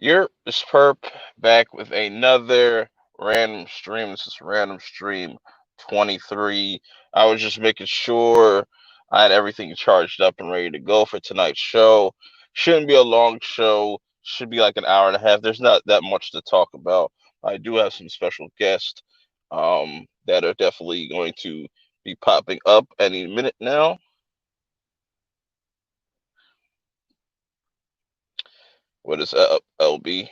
It's Perp back with another random stream. This is random stream 23. I was just making sure I had everything charged up and ready to go for tonight's show. Shouldn't be a long show. Should be like an hour and a half. There's not that much to talk about. I do have some special guests that are definitely going to be popping up any minute now. What is up, LB?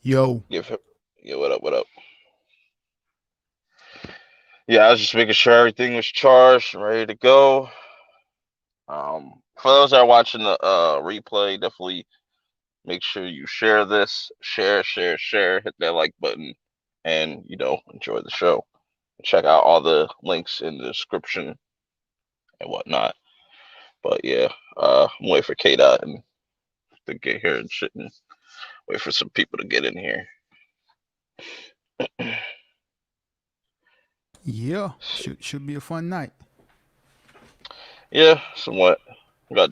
Yo, Give him. Yeah, what up? What up? Yeah, I was just making sure everything was charged and ready to go. For those that are watching the replay, definitely make sure you share this, share, hit that like button, and enjoy the show. Check out all the links in the description and whatnot. But yeah, I'm waiting for K Dot and to get here and shit, and wait for some people to get in here. yeah, should be a fun night. Yeah, somewhat. Got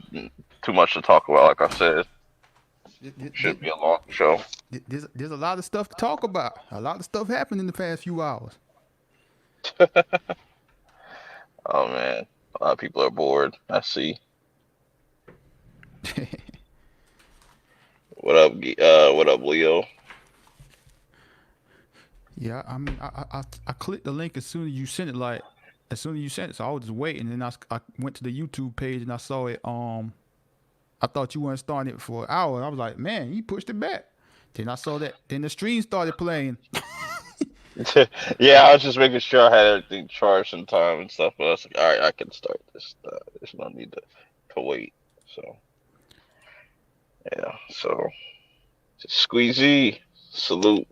too much to talk about. Like I said, should be a long show. There's a lot of stuff to talk about. A lot of stuff happened in the past few hours. Oh man, a lot of people are bored. I see. What up, what up, Leo? Yeah, I mean, I clicked the link as soon as you sent it. Like as soon as you sent it, so I was just waiting. And then I went to the YouTube page and I saw it. I thought you weren't starting it for an hour. And I was like, man, you pushed it back. Then I saw that. Then the stream started playing. Yeah, I was just making sure I had everything charged in time and stuff. But I was like, all right, I can start this. There's no need to wait. So yeah, so just Squeezy, salute,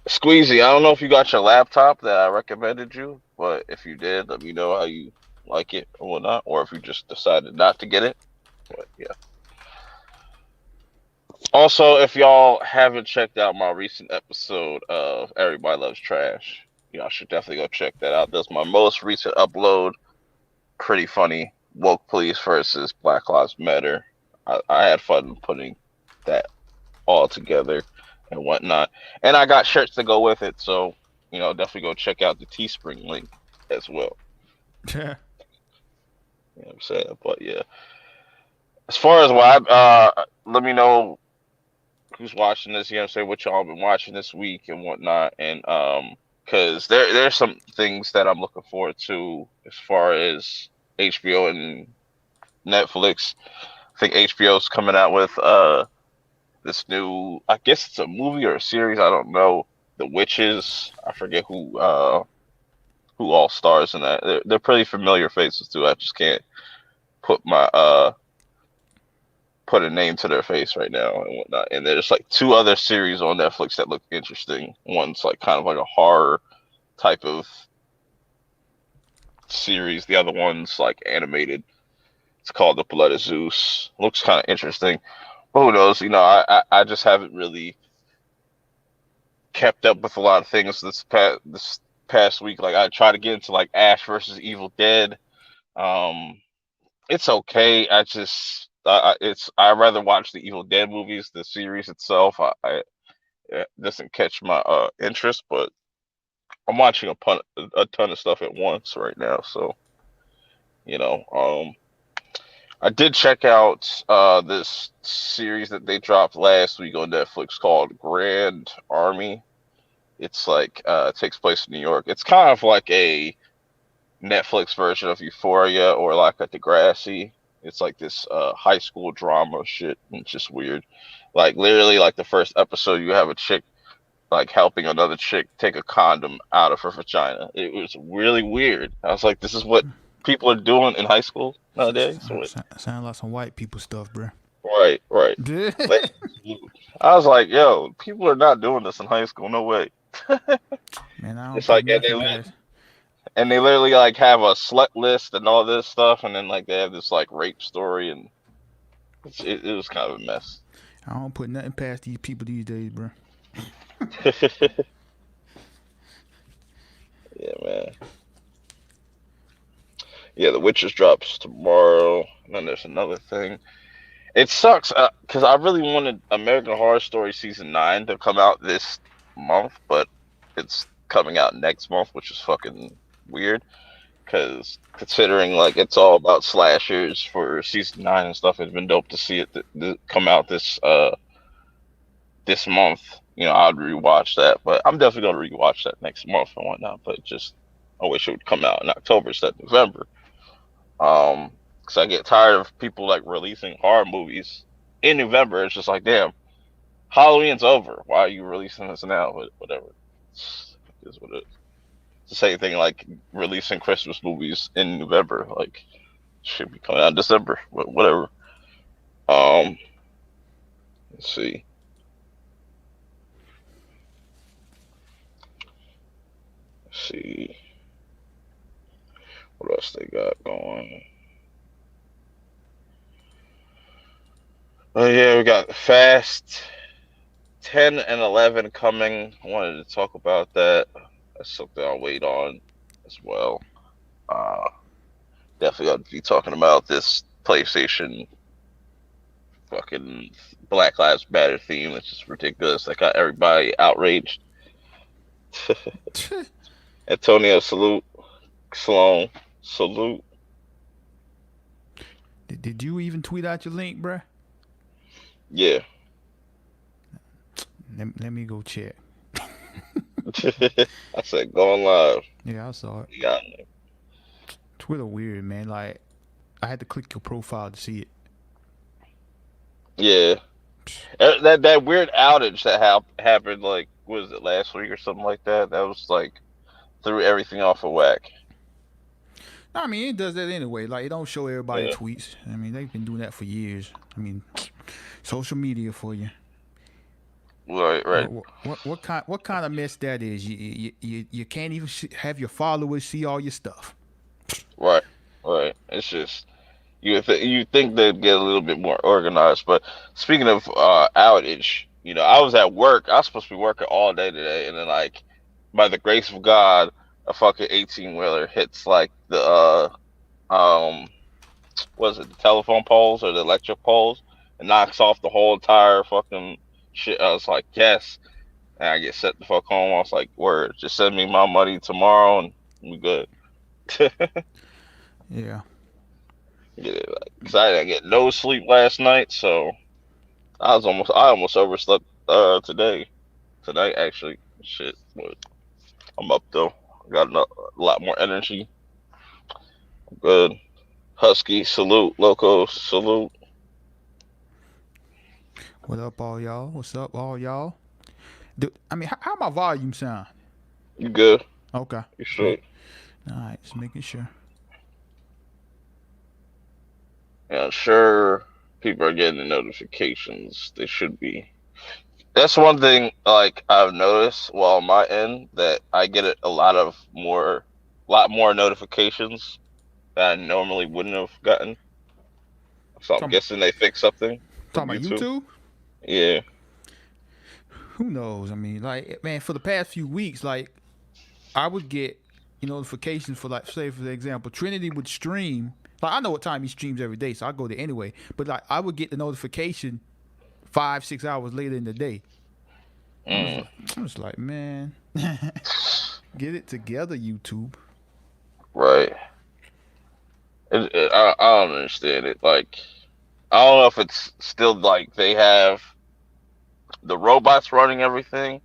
Squeezy. I don't know if you got your laptop that I recommended you, but if you did, let me know how you like it or whatnot, or if you just decided not to get it. But yeah. Also, if y'all haven't checked out my recent episode of Everybody Loves Trash, y'all should definitely go check that out. That's my most recent upload. Pretty funny. Woke Police versus Black Lives Matter. I had fun putting that all together and whatnot. And I got shirts to go with it, so definitely go check out the Teespring link as well. Yeah. You know what I'm saying? But yeah. As far as let me know who's watching this, you know what I'm saying, what y'all been watching this week and whatnot. And because there's some things that I'm looking forward to as far as HBO and Netflix. I think HBO's coming out with this new, I guess it's a movie or a series, I don't know. The Witches. I forget who all stars in that. They're pretty familiar faces too. I just can't put my put a name to their face right now and whatnot. And there's like two other series on Netflix that look interesting. One's like kind of like a horror type of series. The other one's like animated. It's called The Blood of Zeus. Looks kind of interesting. But who knows? I just haven't really kept up with a lot of things this past week. Like I tried to get into like Ash versus Evil Dead. Um, it's okay. I'd rather watch the Evil Dead movies. The series itself, it doesn't catch my interest. But I'm watching a ton of stuff at once right now. So you know, I did check out this series that they dropped last week on Netflix called Grand Army. It's like it takes place in New York. It's kind of like a Netflix version of Euphoria or like a Degrassi. It's like this high school drama shit. It's just weird. Like literally, like the first episode, you have a chick like helping another chick take a condom out of her vagina. It was really weird. I was like, this is what people are doing in high school nowadays. Sound like some white people stuff, bro. Right, right. Like, I was like, yo, people are not doing this in high school. No way. Man, I don't It's put like, nothing past. and they literally like have a slut list and all this stuff, and then like they have this like rape story, and it was kind of a mess. I don't put nothing past these people these days, bro. Yeah, man. Yeah, The Witches drops tomorrow. And then there's another thing. It sucks because I really wanted American Horror Story season 9 to come out this month, but it's coming out next month, which is fucking weird. Because considering like it's all about slashers for season 9 and stuff, it's been dope to see it come out this month. I'd rewatch that, but I'm definitely gonna rewatch that next month and whatnot. But just I wish it would come out in October instead of November. Because I get tired of people like releasing horror movies in November. It's just like, damn, Halloween's over. Why are you releasing this now? But whatever. It is what it is. It's the same thing like releasing Christmas movies in November. Like, should be coming out in December. But whatever. Um, let's see. Let's see. What else they got going? Oh yeah, we got Fast 10 and 11 coming. I wanted to talk about that. That's something I'll wait on as well. Uh, Definitely got to be talking about this PlayStation fucking Black Lives Matter theme. It's just ridiculous. That got everybody outraged. Antonio, salute. Sloan, salute. Did you even tweet out your link, bruh? Yeah. Let me go check. I said going live. Yeah, I saw it. You got me. Twitter weird, man. Like, I had to click your profile to see it. Yeah. That weird outage that happened, like, was it last week or something like that? That was like threw everything off of whack. I mean, it does that anyway. Like, it don't show everybody Yeah. tweets. I mean, they've been doing that for years. I mean, social media for you. Right. What kind of mess that is? You can't even have your followers see all your stuff. Right. It's just you think they'd get a little bit more organized, but speaking of outage, I was at work. I was supposed to be working all day today, and then like by the grace of God, a fucking 18-wheeler hits like the was it the telephone poles or the electric poles and knocks off the whole entire fucking shit. I was like, yes, and I get set the fuck home. I was like, word, just send me my money tomorrow and we good. Yeah. Yeah, like, 'cause I didn't get no sleep last night, so I almost overslept today tonight actually. Shit, but I'm up though. Got a lot more energy. Good. Husky salute. Loco salute. What up, all y'all? What's up, all y'all? I mean, how my volume sound? You good? Okay. You Sweet. straight? All right, just making sure. Yeah, sure. People are getting the notifications. They should be. That's one thing like I've noticed while on my end that I get lot more notifications that I normally wouldn't have gotten. So I'm Talking, guessing they fixed something from talking about YouTube. YouTube? Yeah. Who knows? I mean, like, man, for the past few weeks, like, I would get notifications for, like, say for example, Trinity would stream. Like, I know what time he streams every day, so I go there anyway. But like, I would get the notification 5-6 hours later in the day. Mm. I was like, man, get it together, YouTube. Right. I don't understand it. Like, I don't know if it's still like they have the robots running everything,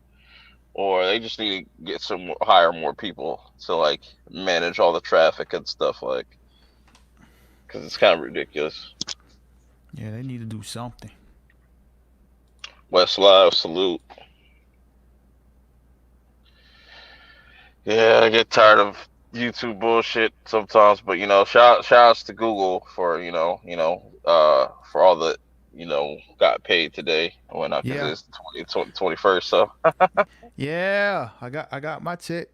or they just need to hire more people to like manage all the traffic and stuff. Like, because it's kind of ridiculous. Yeah, they need to do something. West Live salute. Yeah, I get tired of YouTube bullshit sometimes, but shout outs to Google for for all the got paid today when I because Yeah, it's the 21st. So yeah, I got my check.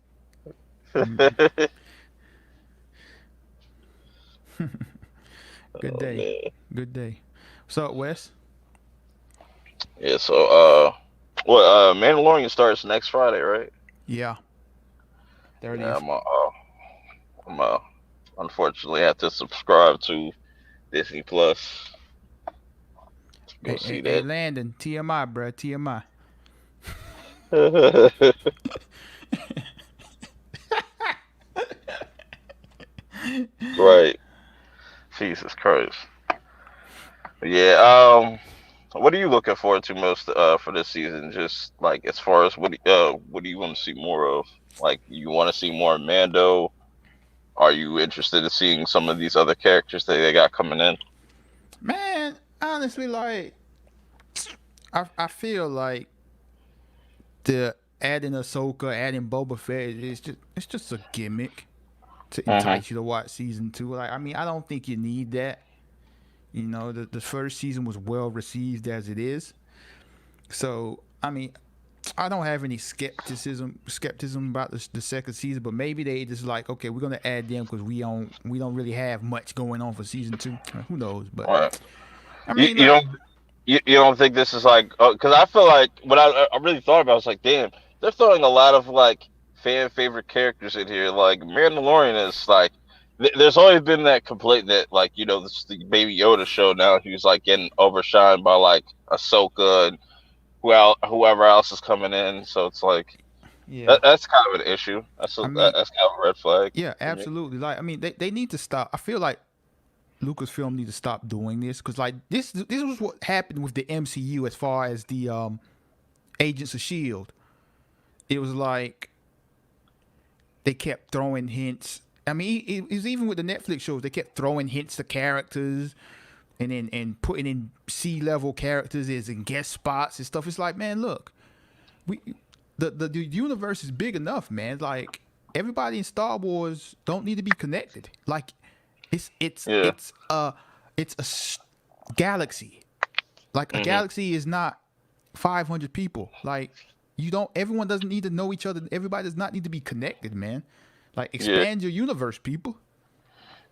Good oh day, man, good day. What's up, Wes? yeah. So Mandalorian starts next Friday, right? Yeah, Yeah, 30th. I'm unfortunately have to subscribe to Disney Plus. Go Hey, see hey, that. Landon, TMI, bro, TMI. Right. Jesus Christ. Yeah. What are you looking forward to most for this season? Just like as far as what do you want to see more of? Like you want to see more Mando? Are you interested in seeing some of these other characters that they got coming in? Man, honestly, like I feel like the adding Ahsoka, adding Boba Fett is just it's just a gimmick to Hmm. entice you to watch season two. Like I mean, I don't think you need that. You know, the first season was well received as it is. So I mean, I don't have any skepticism about the second season, but maybe they just like, okay, we're gonna add them because we don't really have much going on for season two. Who knows? But Right. I You, mean, you like, don't you don't think this is like because I feel like what I really thought about I was like, damn, they're throwing a lot of like fan favorite characters in here. Like Mandalorian is like there's always been that complaint that like this the Baby Yoda show now he's like getting overshined by like Ahsoka and whoever else is coming in. So it's like yeah, that's kind of an issue. I mean, That's kind of a red flag yeah, for me. absolutely. Like, I mean, they need to stop. I feel like Lucasfilm need to stop doing this because like this was what happened with the MCU as far as the Agents of Shield. It was like they kept throwing hints. I mean, it was even with the Netflix shows. They kept throwing hints to characters and putting in C-level characters as in guest spots and stuff. It's like, man, look, we the universe is big enough, man. Like everybody in Star Wars don't need to be connected. Like it's it's Yeah. it's a it's a galaxy. Like a Hmm. galaxy is not 500 people. Like you don't. Everyone doesn't need to know each other. Everybody does not need to be connected, man. Like Yeah. expand your universe, people.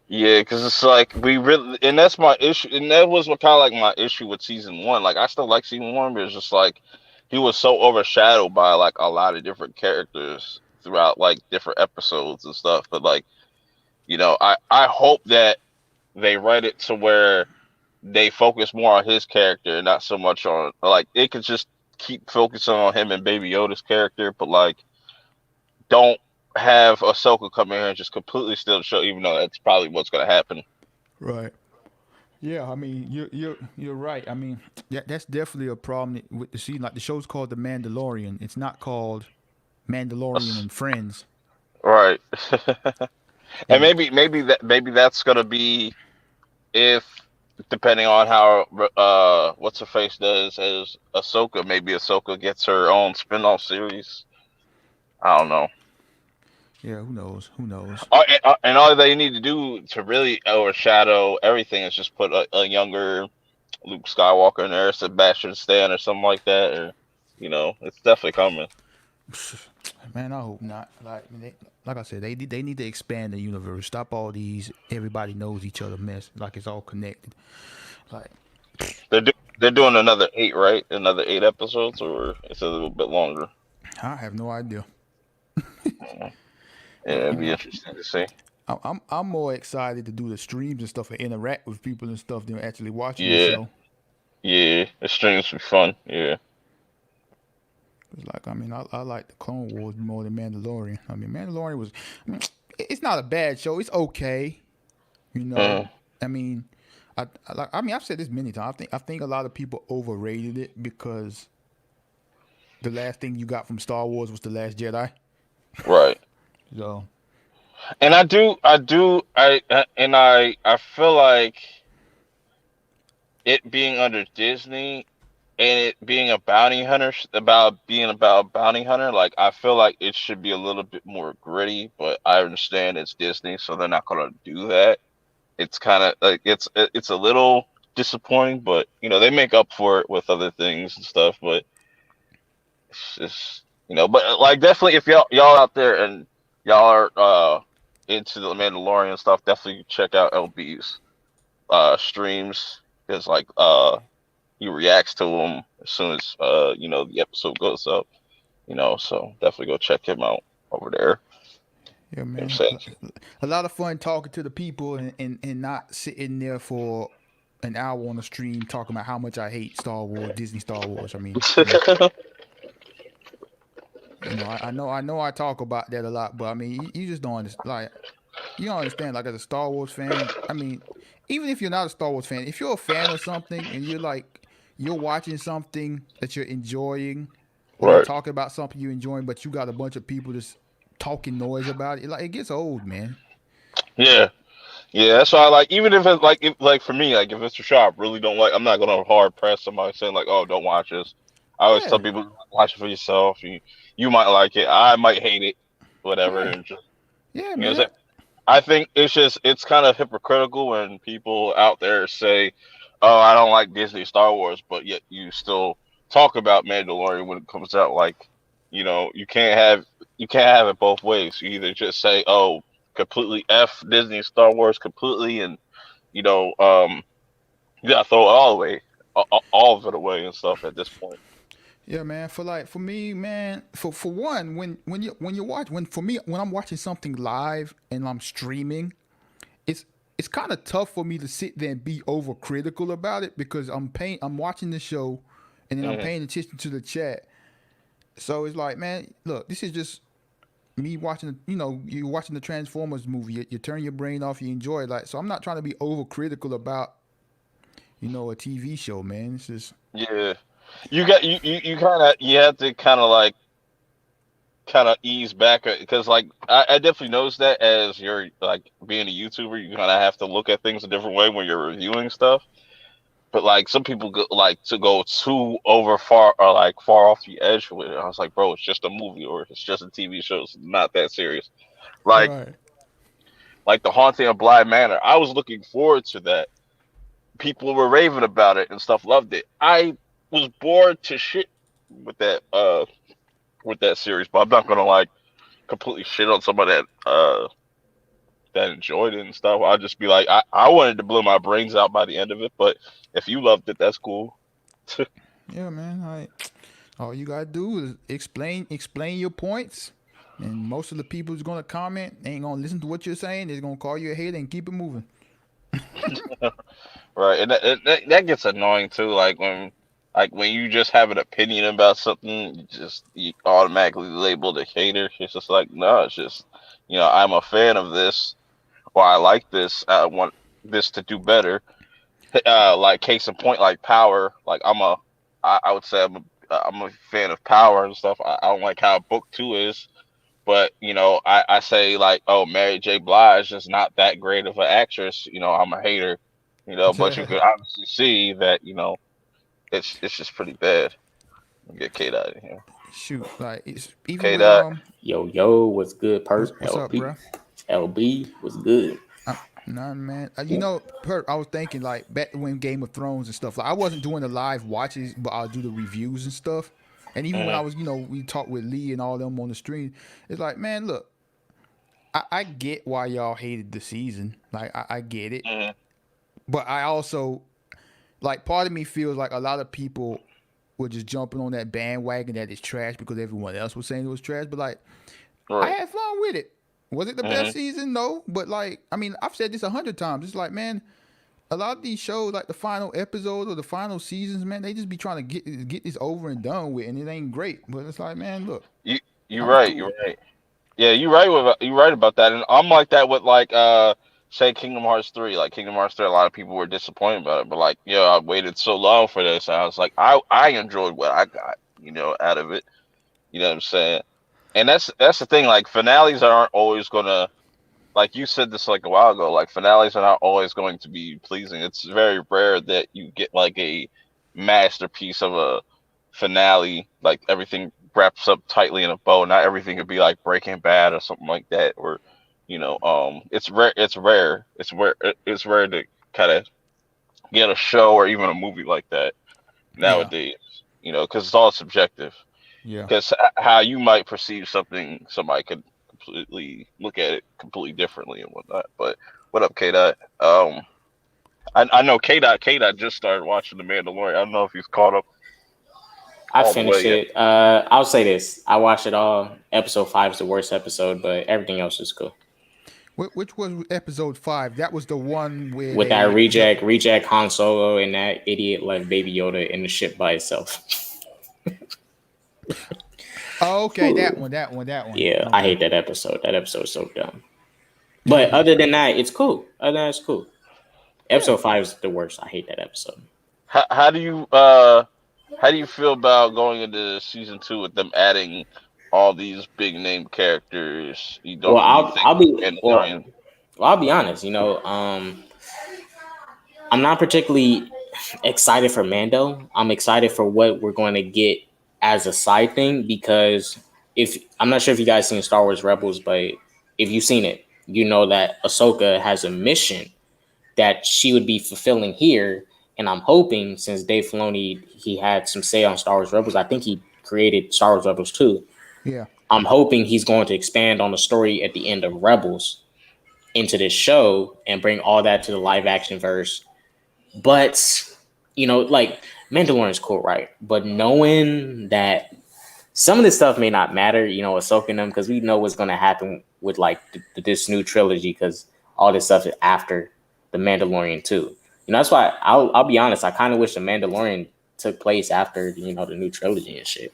Yeah, because it's like we really, and that's my issue, and that was what kind of like my issue with season one. Like I still like season one, but it's just like he was so overshadowed by like a lot of different characters throughout like different episodes and stuff. But like I hope that they write it to where they focus more on his character and not so much on like it could just keep focusing on him and Baby Yoda's character, but like don't have Ahsoka come in here and just completely steal the show, even though that's probably what's gonna happen. Right. Yeah, I mean you're right. I mean that's definitely a problem with the season. Like the show's called The Mandalorian. It's not called Mandalorian and Friends. Right. And And maybe that's gonna be if depending on how what's her face does as Ahsoka, maybe Ahsoka gets her own spin-off series. I don't know. yeah, who knows? Who knows? And all they need to do to really overshadow everything is just put a younger Luke Skywalker in there, Sebastian Stan or something like that, or it's definitely coming. Man, I hope not. Like I said, they need to expand the universe. Stop all these everybody knows each other mess. Like it's all connected. Like They're doing another 8, right? Another 8 episodes, or it's a little bit longer. I have no idea. Yeah, You it'd be know, interesting to see. I'm more excited to do the streams and stuff and interact with people and stuff than actually watching the Yeah, show. yeah, the streams be fun. Yeah. Cause like I mean, I like the Clone Wars more than Mandalorian. I mean, Mandalorian was, I mean, it's not a bad show. It's okay. You know, Mm, I mean, I mean I've said this many times. I think a lot of people overrated it because the last thing you got from Star Wars was the Last Jedi. right. So And I feel like it being under Disney and it being a bounty hunter about bounty hunter, like I feel like it should be a little bit more gritty, but I understand it's Disney, so they're not gonna do that. It's kind of like it's a little disappointing, but they make up for it with other things and stuff. But it's just but like definitely if y'all out there and y'all are into the Mandalorian stuff, definitely check out LB's streams because like he reacts to them as soon as the episode goes up. So definitely go check him out over there. yeah, You know what I'm man, saying? a lot of fun talking to the people and not sitting there for an hour on a stream talking about how much I hate Star Wars, Disney Star Wars. I mean, you know, I know, I talk about that a lot, but I mean, you just don't understand. Like, you don't understand. Like, as a Star Wars fan, I mean, even if you're not a Star Wars fan, if you're a fan of something and you're watching something that you're enjoying, or you're Right. talking about something you're enjoying, but you got a bunch of people just talking noise about it, like it gets old, man. Yeah. Yeah, that's why I like. Even if it's like, if, like for me, like if it's a show I really don't like, I'm not gonna hard press somebody saying like, "Oh, don't watch this." I always tell Yeah, people, "Watch it for yourself. You might like it. I might hate it. Whatever." yeah, And just, yeah, you know, man. I think it's kind of hypocritical when people out there say, "Oh, I don't like Disney Star Wars," but yet you still talk about Mandalorian when it comes out. Like, you can't have it both ways. You either just say, "Oh, completely f Disney Star Wars completely," and you know, you gotta throw it all away, all of it away and stuff at this point. Yeah, man. For me, man. For one, when you watch when for me when I'm watching something live and I'm streaming, it's it's kind of tough for me to sit there and be overcritical about it because I'm watching the show, and then I'm Hmm. paying attention to the chat. So it's like, man, look, this is just me watching. You're watching the Transformers movie. You turn your brain off. You enjoy it. Like, so I'm not trying to be overcritical about a TV show, man. It's just Yeah, you kind of you have to kind of ease back because like I definitely noticed that as you're like being a YouTuber, you kind of have to look at things a different way when you're reviewing stuff. But like some people like to go too over far or like far off the edge with it. I was like, bro, it's just a movie or it's just a TV show. It's not that serious. Like right. like the Haunting of Bly Manor. I was looking forward to that. People were raving about it and stuff. Loved it. I was bored to shit with that series, but I'm not gonna like completely shit on somebody that enjoyed it and stuff. I'd just be like, I wanted to blow my brains out by the end of it, but if you loved it, that's cool. Yeah, man. All you gotta do is explain your points, and most of the people who's gonna comment ain't gonna listen to what you're saying. They're gonna call you a hater and keep it moving. Right, and that gets annoying too. Like when you just have an opinion about something, you automatically labeled a hater. It's just like no, it's just I'm a fan of this, or I like this. I want this to do better. Like case in point, like Power. Like I would say I'm a fan of Power and stuff. I don't like how Book Two is, but I say like, oh, Mary J. Blige is not that great of an actress. I'm a hater. But you could obviously see that it's just pretty bad. Get Kate out of here. Shoot, like it's even Kate with out. Yo, yo, what's good, Perk? what's up, LP. bro? LB, what's good? Nah, man. I was thinking like back when Game of Thrones and stuff. Like I wasn't doing the live watches, but I'll do the reviews and stuff. And even when I Hmm. was, we talked with Lee and all them on the stream. It's like, man, look, I get why y'all hated the season. Like I get it, Hmm. but I also like part of me feels like a lot of people were just jumping on that bandwagon that it's trash because everyone else was saying it was trash. But like, I Right. had fun with it. Was it the best Hmm. season? No, but like, I mean, I've said this 100 times. It's like, man, a lot of these shows, like the final episode or the final seasons, man, they just be trying to get this over and done with, and it ain't great. But it's like, man, look, You you're I was right. cool. You're right. Yeah, you're right about that. And I'm like that with like say Kingdom Hearts 3. Like Kingdom Hearts 3, a lot of people were disappointed about it, but like, I waited so long for this. And I was like, I enjoyed what I got, out of it. You know what I'm saying? And that's the thing. Like finales aren't always gonna, like you said this like a while ago. Like finales are not always going to be pleasing. It's very rare that you get like a masterpiece of a finale. Like everything wraps up tightly in a bow. Not everything could be like Breaking Bad or something like that. Or it's rare. It's rare. It's rare to kind of get a show or even a movie like that Yeah, nowadays. Because it's all subjective, yeah. because how you might perceive something, somebody could completely look at it completely differently and whatnot. But what up, K Dot? I know K Dot just started watching The Mandalorian. I don't know if he's caught up I all the way finished yet. it. I'll say this: I watched it all. Episode 5 is the worst episode, but everything else is cool. Which was episode 5? That was the one where with that reject Han Solo, and that idiot left Baby Yoda in the ship by itself. Oh, okay, that one. Yeah, I Okay. hate that episode. That episode's so dumb. But other than that, it's cool. Other than that, it's cool. Yeah. Episode 5 is the worst. I hate that episode. How do you feel about going into season 2 with them adding all these big name characters? You Well, don't you think Mandalorian? I'll be honest. I'm not particularly excited for Mando. I'm excited for what we're going to get as a side thing, because if I'm not sure if you guys seen Star Wars Rebels, but if you've seen it, you know that Ahsoka has a mission that she would be fulfilling here. And I'm hoping, since Dave Filoni, he had some say on Star Wars Rebels, I think he created Star Wars Rebels too. Yeah. I'm hoping he's going to expand on the story at the end of Rebels into this show and bring all that to the live action verse. But, like, Mandalorian's cool, right? But knowing that some of this stuff may not matter, Ahsoka and them, because we know what's going to happen with, like, this new trilogy, because all this stuff is after the Mandalorian too. That's why I'll be honest. I kind of wish the Mandalorian took place after the new trilogy and shit.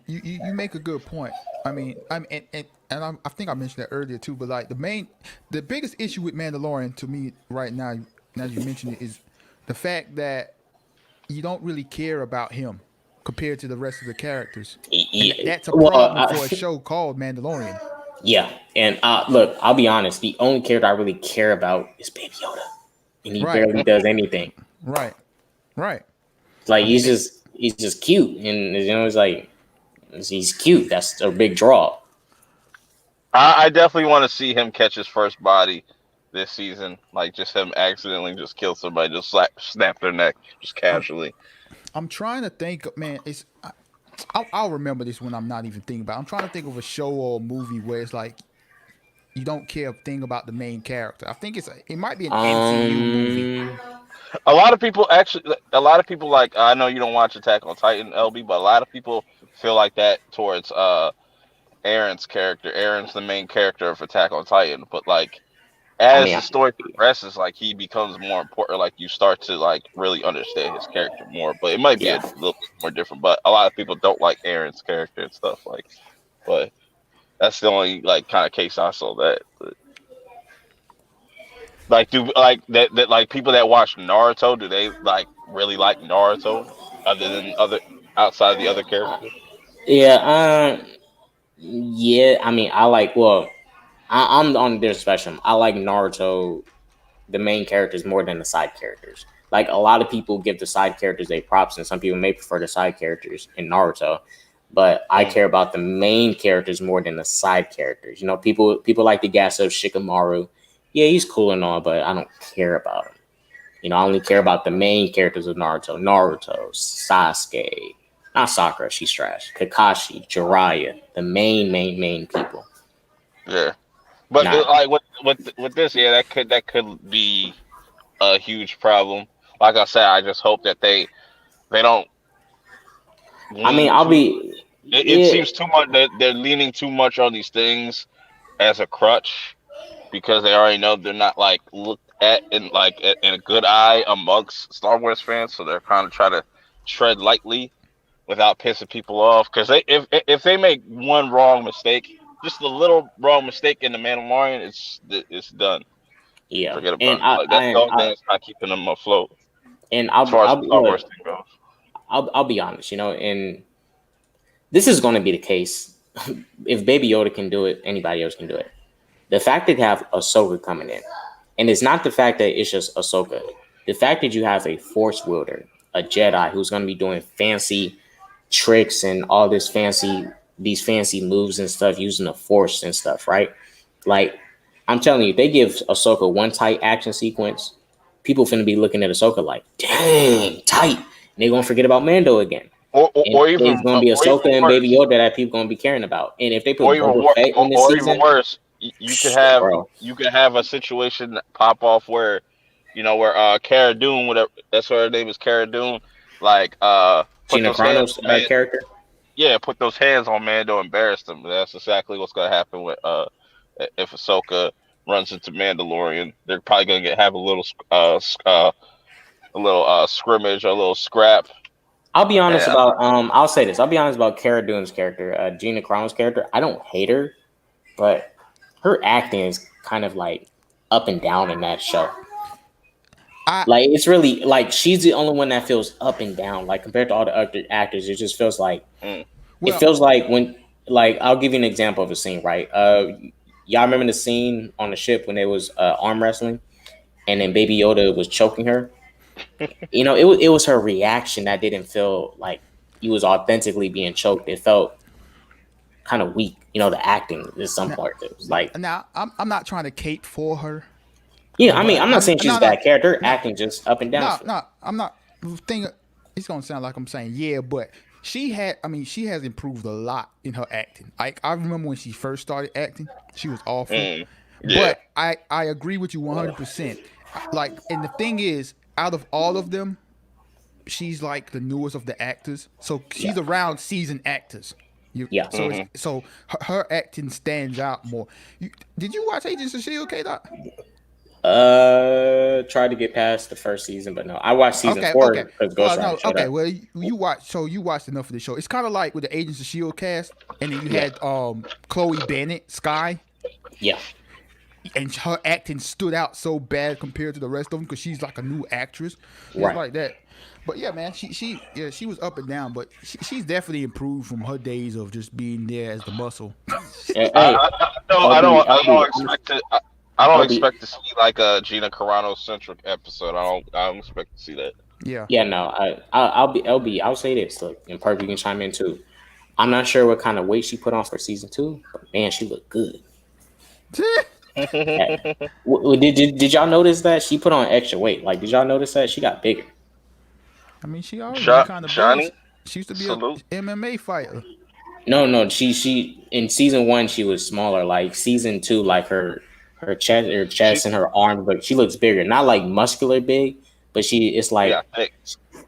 You make a good point. I mean, I think I mentioned that earlier too. But like the biggest issue with Mandalorian to me right now, as you mentioned it, is the fact that you don't really care about him compared to the rest of the characters. And that's a problem for a show called Mandalorian. Yeah, and look, I'll be honest. The only character I really care about is Baby Yoda, and he barely does anything. Right. Like, he's just cute, and it's like he's cute. That's a big draw. I definitely want to see him catch his first body this season. Like, just him accidentally just kill somebody, just snap their neck, just casually. I'm trying to think, man. I'll remember this when I'm not even thinking about it. I'm trying to think of a show or a movie where it's like you don't care a thing about the main character. I think it might be an MCU movie. A lot of people like, I know you don't watch Attack on Titan, LB, but a lot of people feel like that towards Aaron's character. Aaron's the main character of Attack on Titan, but like as the story progresses, like he becomes more important. Like you start to like really understand his character more. But it might be a little bit more different. But a lot of people don't like Aaron's character and stuff like. But that's the only like kind of case I saw that. But, like, do like that like people that watch Naruto, do they like really like Naruto other than outside of the other characters? Yeah, yeah. I mean, I'm on their spectrum. I like Naruto, the main characters, more than the side characters. Like, a lot of people give the side characters their props, and some people may prefer the side characters in Naruto. But I care about the main characters more than the side characters. People like the gas up Shikamaru. Yeah, he's cool and all, but I don't care about him. I only care about the main characters of Naruto. Naruto, Sasuke, not Sakura, she's trash. Kakashi, Jiraiya, the main people. Yeah, but like with this, yeah, that could be a huge problem. Like I said, I just hope that they don't. I mean, It seems too much that they're leaning too much on these things as a crutch, because they already know they're not like looked at in a good eye amongst Star Wars fans, so they're kind of trying to tread lightly without pissing people off. Because if they make one wrong mistake, just a little wrong mistake in the Mandalorian, it's done. Yeah, forget about it. Like, that's the only thing that's not keeping them afloat. And as far as Star Wars thing goes, I'll be honest, and this is going to be the case. If Baby Yoda can do it, anybody else can do it. The fact that you have Ahsoka coming in, and it's not the fact that it's just Ahsoka. The fact that you have a Force wielder, a Jedi who's going to be doing fancy tricks and all these fancy moves and stuff using the Force and stuff, right? Like, I'm telling you, if they give Ahsoka one tight action sequence, people finna be looking at Ahsoka like, dang, tight. And they're going to forget about Mando again. Or even it's going to be Ahsoka and Baby Yoda that people going to be caring about. And if they put Boba Fett in this season, even worse, you could have a situation pop off where Cara Dune, whatever, that's what her name is, Cara Dune, like Gina Carano's character. Yeah, put those hands on Mando, embarrass them. That's exactly what's going to happen with if Ahsoka runs into Mandalorian, they're probably gonna have a little scrimmage, a little scrap. I'll be honest And, about I'll say this. I'll be honest about Cara Dune's character, Gina Carano's character. I don't hate her, but her acting is kind of like up and down in that show. I Like it's really like she's the only one that feels up and down. Like compared to all the other actors, it just feels like mm, it well feels like when like I'll give you an example of a scene, right? Y'all remember the scene on the ship when they was arm wrestling and then Baby Yoda was choking her? You know, it was her reaction that didn't feel like he was authentically being choked. It felt kind of weak. You know, the acting at some now, part. It was like, I'm not trying to cape for her, yeah, I mean, but I'm not saying she's a bad character. Her no acting just up and down. I'm not thing. It's gonna sound like I'm saying yeah, but she has improved a lot in her acting. Like I remember when she first started acting, she was awful. yeah. But I agree with you 100%. Like, and the thing is, out of all of them, she's like the newest of the actors. So she's Yeah, around seasoned actors. yeah. So her acting stands out more. Did you watch Agents of Shield, K Dot? Tried to get past the first season, but no, I watched season Okay, four okay. because Ghost Well, Rider no, showed okay. up. Well, you watched enough of the show. It's kind of like with the Agents of Shield cast, and then you Yeah, had Chloe Bennett, Sky, yeah. and her acting stood out so bad compared to the rest of them because she's like a new actress. It's Right. like that. But yeah, man, she was up and down, but she's definitely improved from her days of just being there as the muscle. Hey, I don't I'm, expect to. I don't LB, expect to see like a Gina Carano centric episode. I don't expect to see that. Yeah. yeah, no, I'll be LB. I'll say this. Look, and Perk, you can chime in too. I'm not sure what kind of weight she put on for season two, but man, she looked good. Hey, did y'all notice that she put on extra weight? Like, did y'all notice that she got bigger? I mean, she always been kind of big. Johnny, She used to be a salute. MMA fighter. No, she in season one she was smaller. Like season two, like her She chest and her arms, but she looks bigger. Not like muscular big, but it's she like got thick.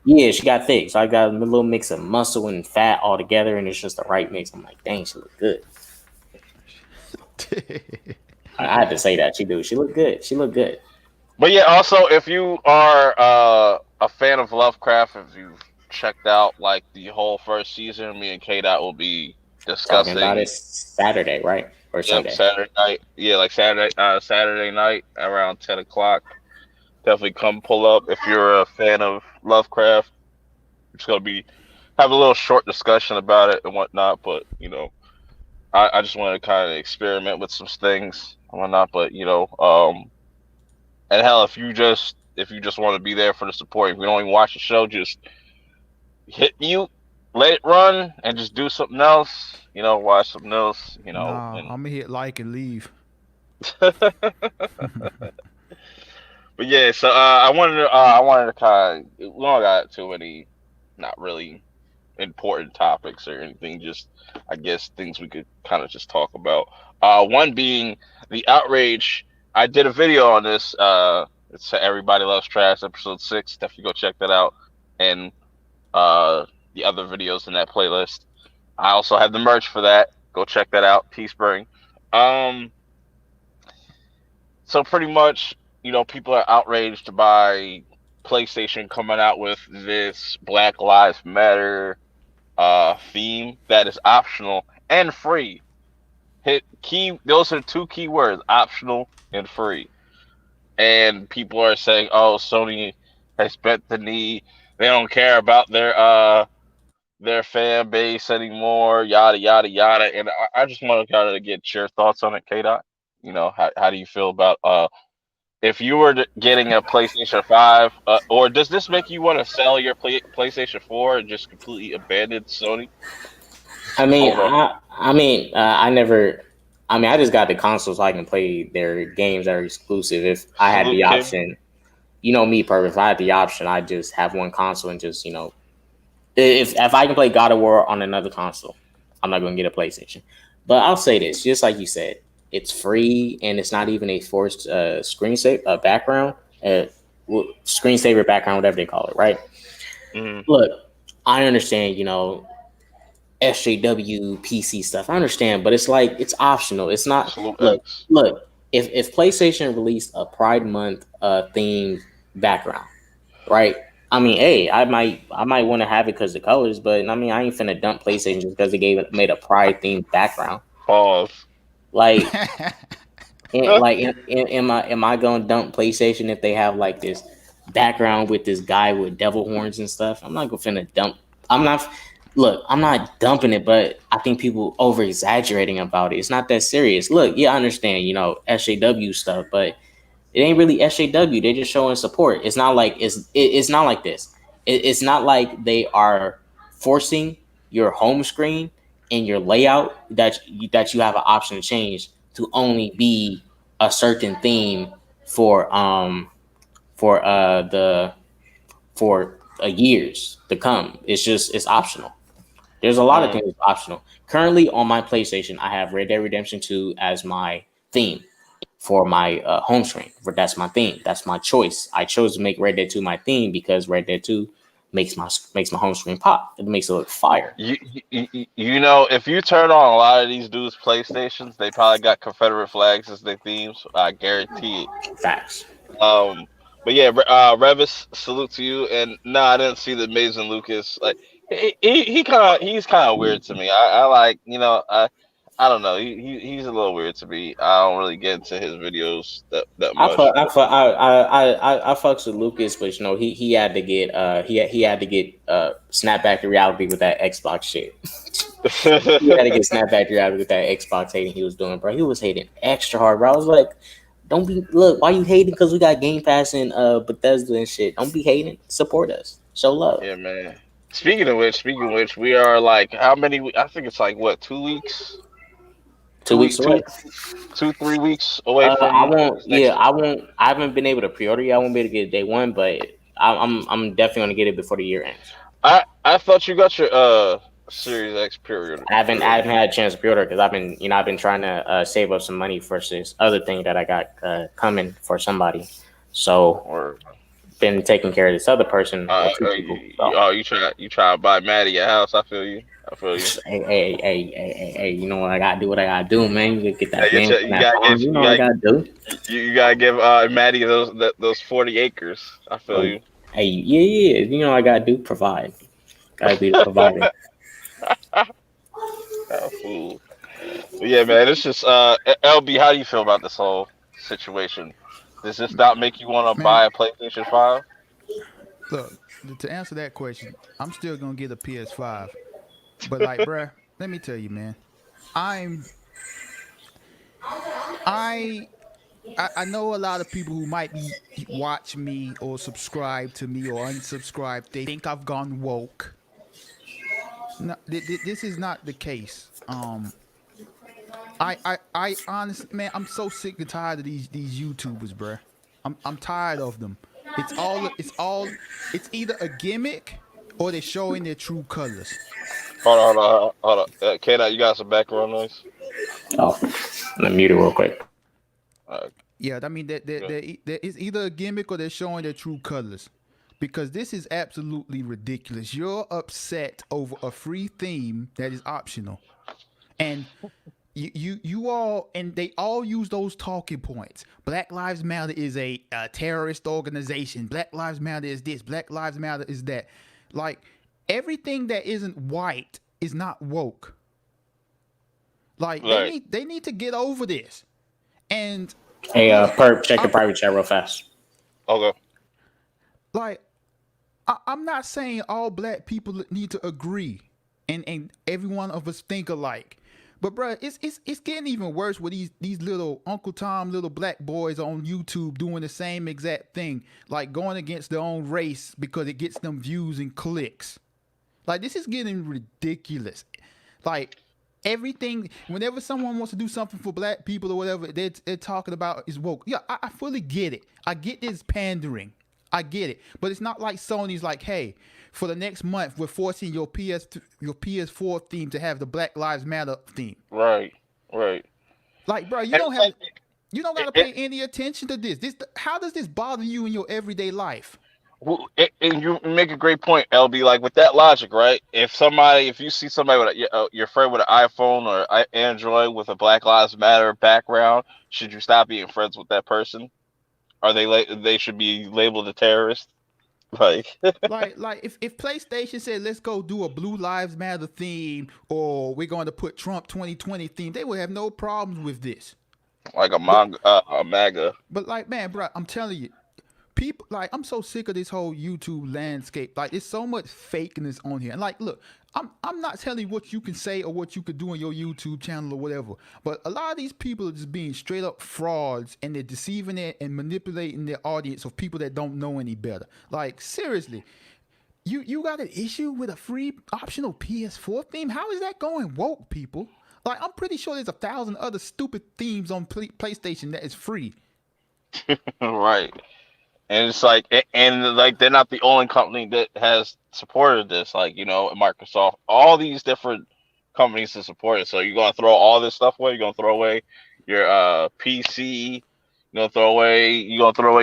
yeah, she got thick. So I got a little mix of muscle and fat all together, and it's just the right mix. I'm like, dang, she look good. I had to say that she do. She looked good. She looked good. But yeah, also if you are a fan of Lovecraft, if you've checked out like the whole first season, me and K Dot will be Talking about it discussing. Saturday, right? Or Yep, Sunday. Saturday night. Yeah, like Saturday night around 10 o'clock. Definitely come pull up if you're a fan of Lovecraft. It's gonna be have a little short discussion about it and whatnot. But I just want to kind of experiment with some things and whatnot. But and hell, if you just want to be there for the support, if you don't even watch the show, just hit mute, let it run, and just do something else. Watch something else. Nah, And I'm gonna hit like and leave. but yeah, so I wanted to kind of we don't got too many, not really important topics or anything. Just I guess things we could kind of just talk about. One being the outrage. I did a video on this. It's Everybody Loves Trash, episode 6. Definitely go check that out, and the other videos in that playlist. I also have the merch for that. Go check that out. Teespring. Um, so pretty much, people are outraged by PlayStation coming out with this Black Lives Matter theme that is optional and free. Hit key. Those are two key words: optional and free. And people are saying, "Oh, Sony has bent the knee. They don't care about their fan base anymore." Yada yada yada. And I just want to kind of get your thoughts on it, K Dot. How do you feel about if you were getting a PlayStation 5, or does this make you want to sell your PlayStation 4 and just completely abandon Sony? I mean, Hold on. I never. I mean, I just got the console so I can play their games that are exclusive. If I had Salute, the Kim. option, you know me, Perv. If I had the option, I'd just have one console and just if I can play God of War on another console, I'm not going to get a PlayStation. But I'll say this, just like you said, it's free and it's not even a forced screensaver background, screensaver background, whatever they call it, right? Mm, Look, I understand, SJW PC stuff. I understand, but it's like it's optional. It's not. Salute Look, X. look. If PlayStation released a Pride Month themed background, right? I mean, hey, I might want to have it because the colors, but I mean, I ain't finna dump PlayStation just because they made a Pride themed background. Pause. Like, am I gonna dump PlayStation if they have like this background with this guy with devil horns and stuff? I'm not gonna finna dump. I'm not. Look, I'm not dumping it, but I think people over exaggerating about it. It's not that serious. Look, yeah, I understand, SJW stuff, but it ain't really SJW. They're just showing support. It's not like it's not like this. It's not like they are forcing your home screen and your layout that you have an option to change to only be a certain theme for for the for years to come. It's optional. There's a lot of Mm. things optional. Currently on my PlayStation, I have Red Dead Redemption 2 as my theme for my home screen. That's my theme. That's my choice. I chose to make Red Dead 2 my theme because Red Dead 2 makes my home screen pop. It makes it look fire. If you turn on a lot of these dudes' PlayStations, they probably got Confederate flags as their themes. I guarantee it. Facts. Um, but yeah, Revis, salute to you. And no, I didn't see the Mason Lucas. Like he's kind of weird to me. I like I don't know. He's a little weird to me. I don't really get into his videos that I much. fuck, I fuck, I fucks with Lucas, but he had to get he had to get snap back to reality with that Xbox shit. He had to get snapped back to reality with that Xbox hating he was doing, bro. He was hating extra hard, bro. I was like, don't be look. Why you hating? Because we got Game Pass and Bethesda and shit. Don't be hating. Support us. Show love. Yeah, man. Speaking of which, we are like how many? I think it's like what 2 weeks, 2 weeks away. 3 weeks away I from won't. this Yeah, next. I won't. I haven't been able to pre-order yet. I won't be able to get it day one, but I'm definitely gonna get it before the year ends. I thought you got your Series X period. I haven't had a chance to pre-order because I've been trying to save up some money for this other thing that I got coming for somebody. So Or been taking care of this other person or two people. So. you try to buy Maddie a house? I feel you. I feel you. Hey, you know what I gotta do? What I gotta do, man? You get that Yeah, man from that farm. You know what I gotta do? you gotta give Maddie those 40 acres. I feel Oh, you. hey, yeah. You know what I gotta do? Provide. Gotta be the provider. Oh, fool. But yeah, man. It's just LB. How do you feel about this whole situation? Does this not make you want to Man, buy a PlayStation 5? look, to answer that question, I'm still gonna get a PS5. But like, bruh, let me tell you, man, I'm I I know a lot of people who might be watch me or subscribe to me or unsubscribe. They think I've gone woke. No, this is not the case. I honestly, man, I'm so sick and tired of these YouTubers, bruh. I'm tired of them. It's either a gimmick or they're showing their true colors. Hold on. K, you got some background noise? Oh, let me mute it real quick. Uh, Yeah, I mean that yeah. it's either a gimmick or they're showing their true colors. Because this is absolutely ridiculous. You're upset over a free theme that is optional. And you all and they all use those talking points. Black Lives Matter is a terrorist organization. Black Lives Matter is this. Black Lives Matter is that. Like everything that isn't white is not woke. Like Right. they need to get over this. And Hey, look, Perp, check the I'm private chat real fast. Okay. like I'm not saying all black people need to agree and every one of us think alike. But bruh, it's getting even worse with these little Uncle Tom little black boys on YouTube doing the same exact thing, like going against their own race because it gets them views and clicks. Like this is getting ridiculous. Like everything, whenever someone wants to do something for black people or whatever, they're talking about is woke. Yeah, I fully get it. I get this pandering. I get it, but it's not like Sony's like, hey, for the next month we're forcing your PS4 theme to have the Black Lives Matter theme. Right. Right. Like, bro, And it's like you don't gotta pay any attention to this. How does this bother you in your everyday life? And you make a great point, LB. Like with that logic, right? If you see somebody with your friend with an iPhone or Android with a Black Lives Matter background, should you stop being friends with that person? Are they should be labeled a terrorist? Like, Like if PlayStation said let's go do a Blue Lives Matter theme or we're going to put Trump 2020 theme, they would have no problems with this. like But a MAGA. like man, bro, I'm telling you, people like I'm so sick of this whole YouTube landscape. Like there's so much fakeness on here. And like, look, I'm not telling you what you can say or what you could do on your YouTube channel or whatever. But a lot of these people are just being straight up frauds and they're deceiving it and manipulating their audience of people that don't know any better. Like seriously. You got an issue with a free optional PS4 theme? How is that going woke, people? Like I'm pretty sure there's 1,000 other stupid themes on PlayStation that is free. Right. And it's like, and like they're not the only company that has supported this. Like, Microsoft, all these different companies to support it. So you're gonna throw all this stuff away. You're gonna throw away your PC. You're gonna throw away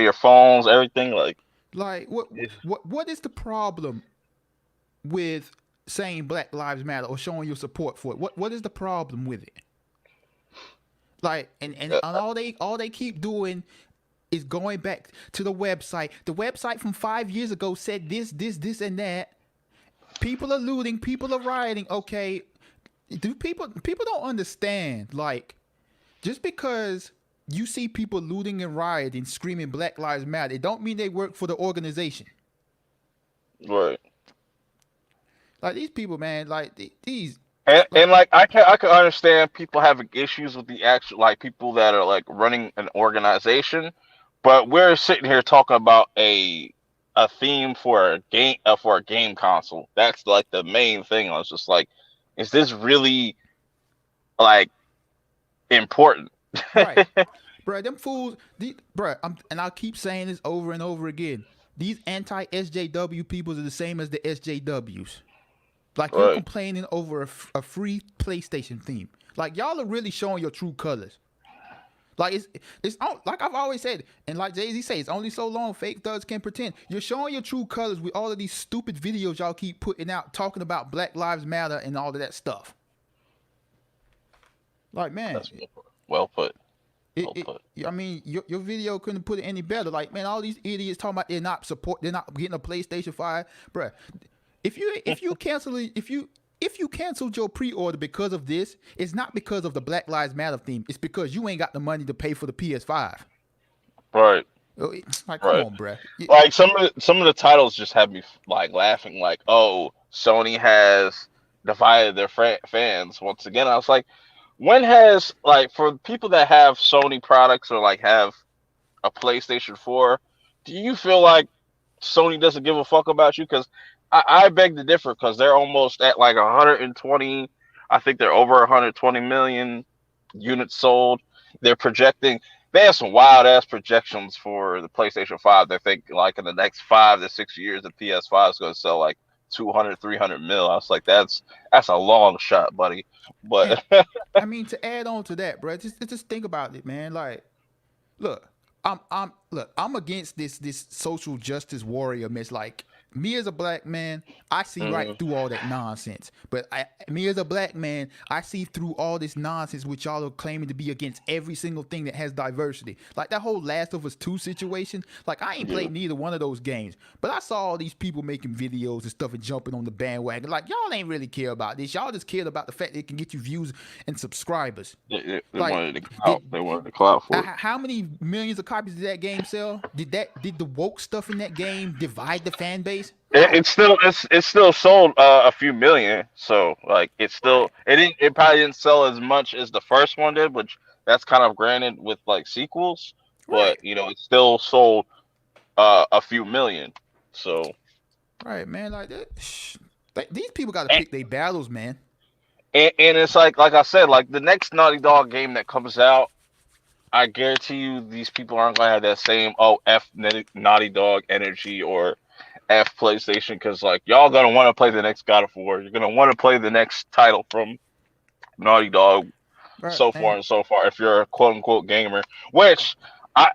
your phones, everything. Like what is the problem with saying Black Lives Matter or showing your support for it? What is the problem with it? Like and all they keep doing is going back to the website. The website from 5 years ago said this, and that. People are looting. People are rioting. Okay, do people don't understand? Like, just because you see people looting and rioting, screaming Black Lives Matter, it don't mean they work for the organization. right. Like these people, man. Like these. And like I can understand people having issues with the actual like people that are like running an organization, but we're sitting here talking about a theme for a game console. That's like the main thing. I was just like, is this really like important? Right, bro. Them fools. Bro. And I'll keep saying this over and over again. These anti SJW peoples are the same as the SJWs. Like you're Right. complaining over a free PlayStation theme. Like y'all are really showing your true colors. Like like I've always said, and like Jay-Z says, it's only so long fake thugs can pretend. You're showing your true colors with all of these stupid videos y'all keep putting out talking about Black Lives Matter and all of that stuff. Like man, That's well put. it, Well it put. I mean your video couldn't put it any better. Like man, all these idiots talking about they're not getting a PlayStation 5, bruh. If you canceled your pre-order because of this, it's not because of the Black Lives Matter theme. It's because you ain't got the money to pay for the PS5. Right. Like, come Right. on, bruh. Like some of the titles just had me like laughing. Like, oh, Sony has divided their fans once again. I was like, when has like for people that have Sony products or like have a PlayStation 4, do you feel like Sony doesn't give a fuck about you? Because I beg to differ because they're almost at like 120. I think they're over 120 million units sold. They're projecting. They have some wild ass projections for the PlayStation 5. They think like in the next 5 to 6 years, the PS5 is going to sell like 200, 300 mil. I was like, that's a long shot, buddy. And But I mean, to add on to that, bruh, just think about it, man. Like, look, I'm against this social justice warrior mess. Like me as a black man, I see right mhm, through all that nonsense. But me as a black man, I see through all this nonsense which y'all are claiming to be against every single thing that has diversity. Like that whole Last of Us 2 situation. Like I ain't yeah, played neither one of those games, but I saw all these people making videos and stuff and jumping on the bandwagon. Like y'all ain't really care about this. Y'all just cared about the fact that it can get you views and subscribers. they Like, wanted the clout. did They wanted the clout for it. how many millions of copies did that game sell? Did the woke stuff in that game divide the fan base? No. It's still sold a few million, so like it's Right. still it probably didn't sell as much as the first one did, which that's kind of granted with like sequels, but Right. it still sold a few million. So Right, man. Like that. These people got to and, pick their battles, man. and it's like I said, like the next Naughty Dog game that comes out, I guarantee you these people aren't gonna have that same Naughty Dog energy or F PlayStation because like y'all gonna want to play the next God of War. You're gonna want to play the next title from Naughty Dog, Right, so far and and so far. If you're a quote unquote gamer, which I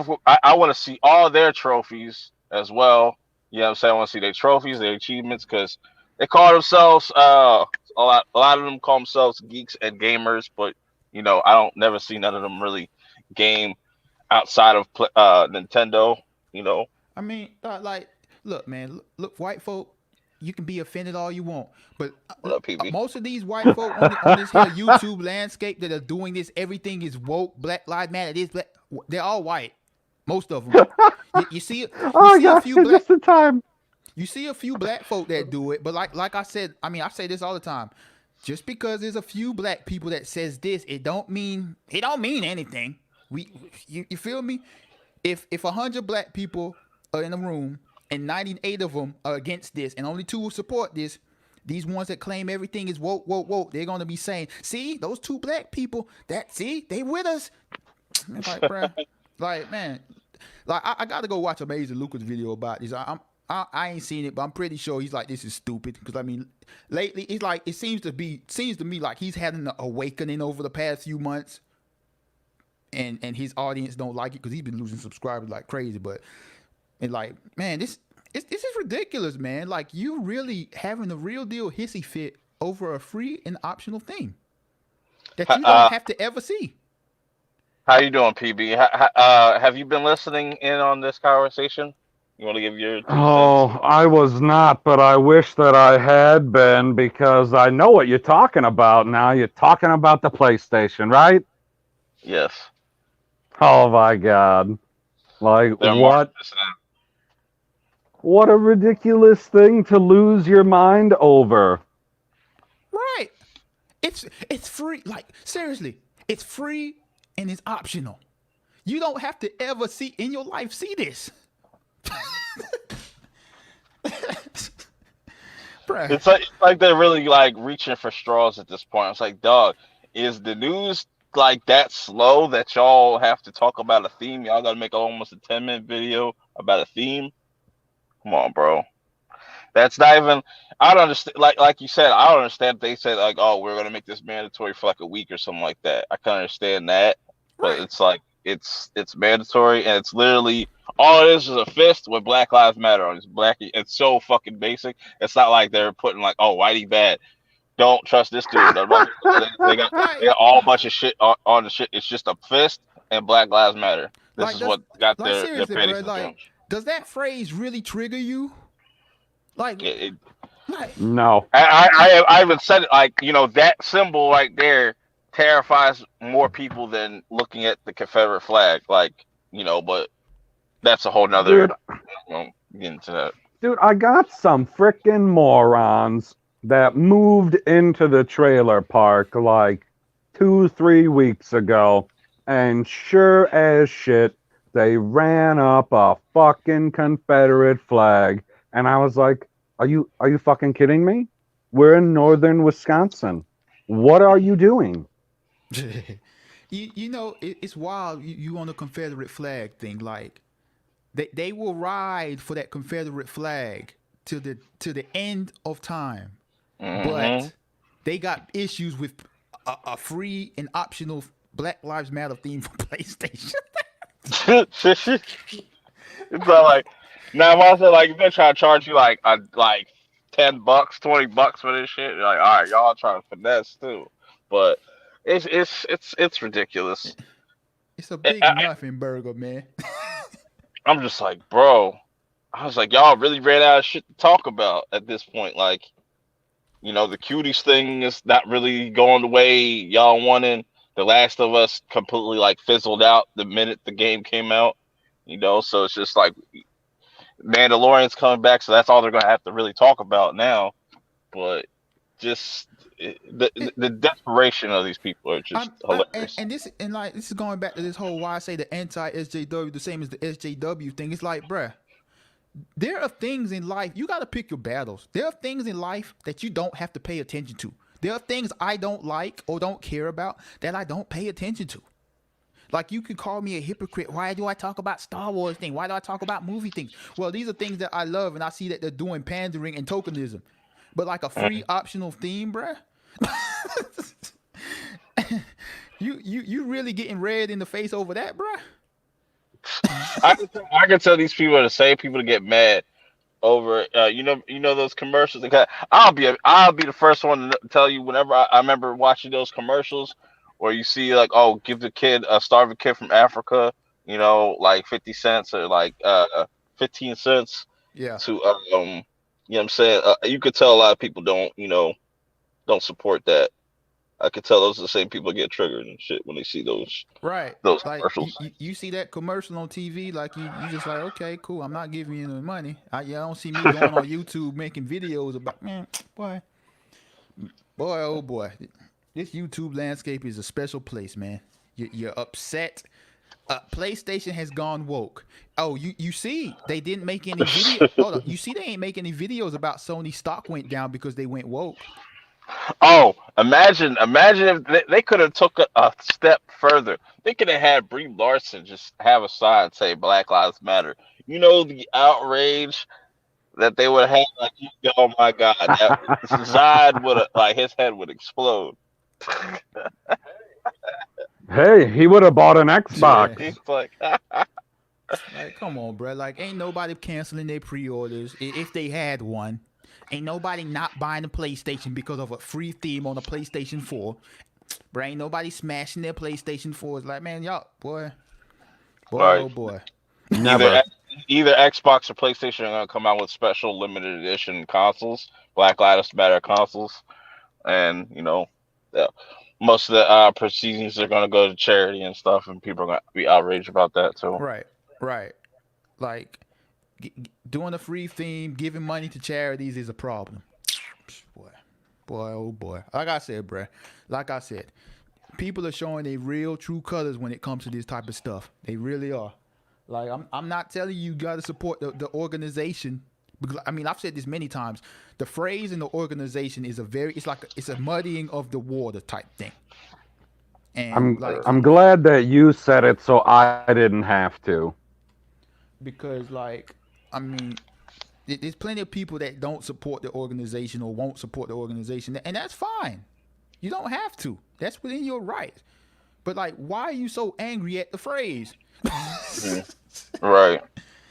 want to see all their trophies as well. You know what I'm saying? I want to see their trophies, their achievements, because they call themselves a lot of them call themselves geeks and gamers, but I don't never see none of them really game outside of Nintendo. You know, I mean, like, look, man, look, white folk, you can be offended all you want, but what up, PB? most of these white folk on this here YouTube landscape that are doing this, everything is woke, Black Lives Matter, this, black, they're all white, most of them. You see, you Oh, I see a got few here black, just in time. you see a few black folk that do it, but like I said, I mean, I say this all the time. Just because there's a few black people that says this, it don't mean anything. You feel me? If 100 black people are in a room and 98 of them are against this and only 2 will support this, these ones that claim everything is woke, woke, woke, they're gonna be saying, "See, those 2 black people, they with us." It's like, bruh, like, man, like I gotta go watch Amazing Lucas video about this. I ain't seen it, but I'm pretty sure he's like, this is stupid. Because I mean, lately it's like it seems to me like he's had an awakening over the past few months, and his audience don't like it because he's been losing subscribers like crazy. But and like, man, this is ridiculous, man. Like, you really having a real deal hissy fit over a free and optional theme that you don't Uh, have to ever see. how you doing, PB? Have you been listening in on this conversation? You want to give your 2 cents? Oh, I was not, but I wish that I had been because I know what you're talking about now. You're talking about the PlayStation, right? Yes, Oh my God. Like, they're marketing this what a ridiculous thing to lose your mind over. Right. It's free. Like, seriously, it's free and it's optional. You don't have to ever see in your life see this. Bruh. It's like they're really like reaching for straws at this point. It's like, dog, is the news like that slow that y'all have to talk about a theme? Y'all got to make almost a 10-minute video about a theme? Come on, bro. That's not even. I don't understand. Like you said, I don't understand. If they said like, oh, we're gonna make this mandatory for like a week or something like that. I can understand that, but Right. it's like it's mandatory and it's literally all it is a fist with Black Lives Matter on it. It's black. It's so fucking basic. It's not like they're putting like, oh, Whitey bad. Don't trust this dude. They got Right. they got all bunch of shit on the shit. It's just a fist and Black Lives Matter. This Like, is what got their seriously, bro. panties in the Like, bunch. does that phrase really trigger you? Like, It, like, No. I even said it like that symbol right there terrifies more people than looking at the Confederate flag. Like but that's a whole nother. Dude, Get into that. dude, I got some frickin' morons that moved into the trailer park like 2, 3 weeks ago, and sure as shit, they ran up a fucking Confederate flag, and I was like, "Are you fucking kidding me? We're in northern Wisconsin. What are you doing?" it's wild. You on the Confederate flag thing. Like, they will ride for that Confederate flag to the end of time. Hmm. But they got issues with a free and optional Black Lives Matter theme for PlayStation. It's not like now. If I said like if they try to charge you like $10, $20 for this shit, you're like, all right, y'all trying to finesse too. But it's ridiculous. It's a big nothing burger, man. I'm just like, bro. I was like, y'all really ran out of shit to talk about at this point. Like, the cuties thing is not really going the way y'all wanted. The Last of Us completely like fizzled out the minute the game came out. So it's just like Mandalorian's coming back, so that's all they're gonna have to really talk about now. But just the desperation of these people are just hilarious. This is going back to this whole why I say the anti SJW the same as the SJW thing. It's like, bruh, there are things in life you got to pick your battles. There are things in life that you don't have to pay attention to. There are things I don't like or don't care about that I don't pay attention to. Like, you could call me a hypocrite. Why do I talk about Star Wars things? Why do I talk about movie things? Well, these are things that I love, and I see that they're doing pandering and tokenism. But like a free optional theme, bruh. you really getting red in the face over that, bruh? I can tell these people are the same people to get mad over you know those commercials. I'll be the first one to tell you whenever I remember watching those commercials where you see like, oh, give the kid a starving kid from Africa, you know, like 50 cents or like 15 cents Yeah. to you know what I'm saying. You could tell a lot of people don't support that. I could tell those are the same people that get triggered and shit when they see Right. those Like commercials. you see that commercial on TV, like you just like, okay, cool. I'm not giving you the money. You don't see me going on YouTube making videos about, man, boy, oh boy. This YouTube landscape is a special place, man. You're upset. PlayStation has gone woke. Oh, you see, they didn't make any video. Hold on, you see, they ain't making any videos about Sony stock went down because they went woke. Oh, imagine if they could have took a step further. They could have had Brie Larson just have a sign say Black Lives Matter. You know the outrage that they would have had. Like, oh my God, Zod would have like his head would explode. Hey, he would have bought an Yeah. Xbox. It's like, Like, come on, bro. Like, ain't nobody canceling their pre-orders if they had one. Ain't nobody not buying a PlayStation because of a free theme on a PlayStation 4. Bro, ain't nobody smashing their PlayStation 4. It's like, man, y'all, boy, right. oh boy. Never. Either Xbox or PlayStation are gonna come out with special limited edition consoles, Black Lives Matter consoles, and you know, yeah, most of the proceedings are gonna go to charity and stuff, and people are gonna be outraged about that too. Right. Like, doing a free theme, giving money to charities is a problem. Boy, oh boy. Like I said, bruh. Like I said, people are showing their real, true colors when it comes to this type of stuff. They really are. Like, I'm not telling you got to support the organization. Because, I mean, I've said this many times. The phrase in the organization is it's a muddying of the water type thing. And I'm glad that you said it so I didn't have to. Because, like, I mean, there's plenty of people that don't support the organization or won't support the organization, and that's fine. You don't have to. That's within your right. But, like, why are you so angry at the phrase? Right.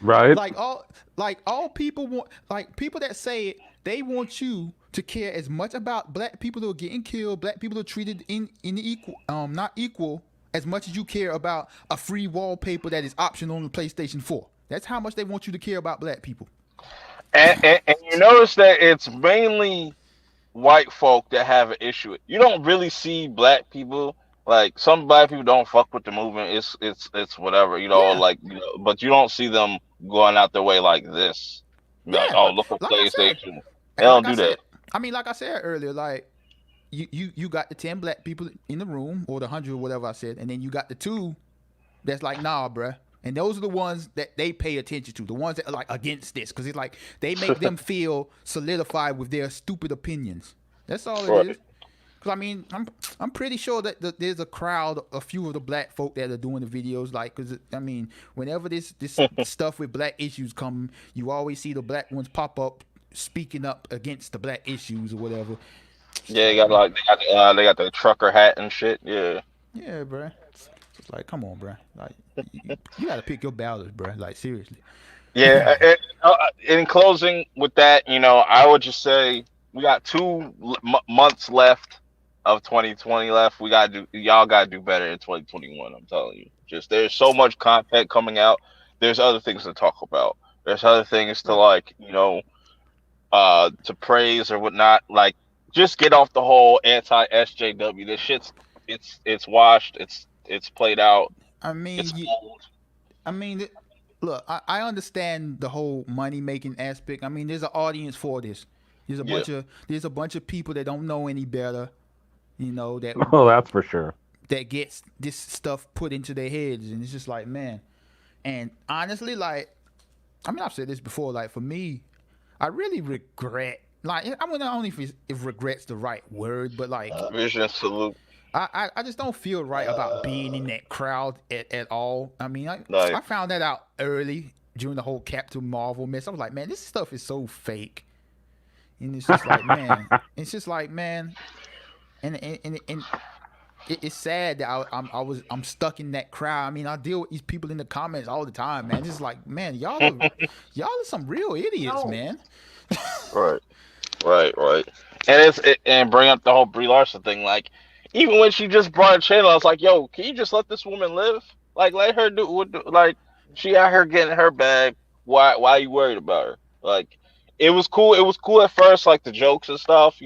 Right? Like all people want, like, people that say it, they want you to care as much about black people that are getting killed, black people that are treated in the equal, not equal, as much as you care about a free wallpaper that is optional on the PlayStation 4. That's how much they want you to care about black people. And you notice that it's mainly white folk that have an issue with. You don't really see black people. Like, some black people don't fuck with the movement. It's whatever, you know. Yeah. Like, you know, but you don't see them going out their way like this. You know, like, Yeah, oh, look at like I said, PlayStation. They don't do that. I mean, like I said earlier, like you got the 10 black people in the room, or the 100 or whatever I said, and then you got the 2 that's like, nah, bruh. And those are the ones that they pay attention to, the ones that are like against this, because it's like they make them feel solidified with their stupid opinions. That's all it Right. is. Because, I mean, I'm pretty sure that there's a crowd, a few of the black folk that are doing the videos. Like, because, I mean, whenever this stuff with black issues come, you always see the black ones pop up speaking up against the black issues or whatever. Yeah, they got the trucker hat and shit. Yeah. Yeah, bruh. It's like, come on, bruh. Like, you got to pick your battles, bruh. Like, seriously. Yeah. In closing with that, you know, I would just say we got 2 months left of 2020 left. Y'all gotta do better in 2021. I'm telling you. Just, there's so much content coming out. There's other things to talk about. There's other things to, like, you know, to praise or whatnot. Like, just get off the whole anti SJW. This shit's it's washed. It's played out. I mean, It's old. I mean, look, I understand the whole money making aspect. I mean, there's an audience for this. There's a bunch of people that don't know any better, you know, Oh, that's for sure. that gets this stuff put into their heads, and it's just like, man. And honestly, like, I mean, I've said this before. Like, for me, I really regret. Like, I mean, not only if regret's the right word, but like, Vision salute. I just don't feel right about being in that crowd at all. I mean, Like, I found that out early during the whole Captain Marvel mess. I was like, man, this stuff is so fake. And it's just like, man, and it's sad that I'm stuck in that crowd. I mean, I deal with these people in the comments all the time, man. It's like, man, y'all are some real idiots, man. Right. Right. And and bring up the whole Brie Larson thing. Like, even when she just brought a channel, I was like, "Yo, can you just let this woman live? Like, let her do what? Like, she out here getting her bag. Why are you worried about her? Like, it was cool. It was cool at first, like the jokes and stuff.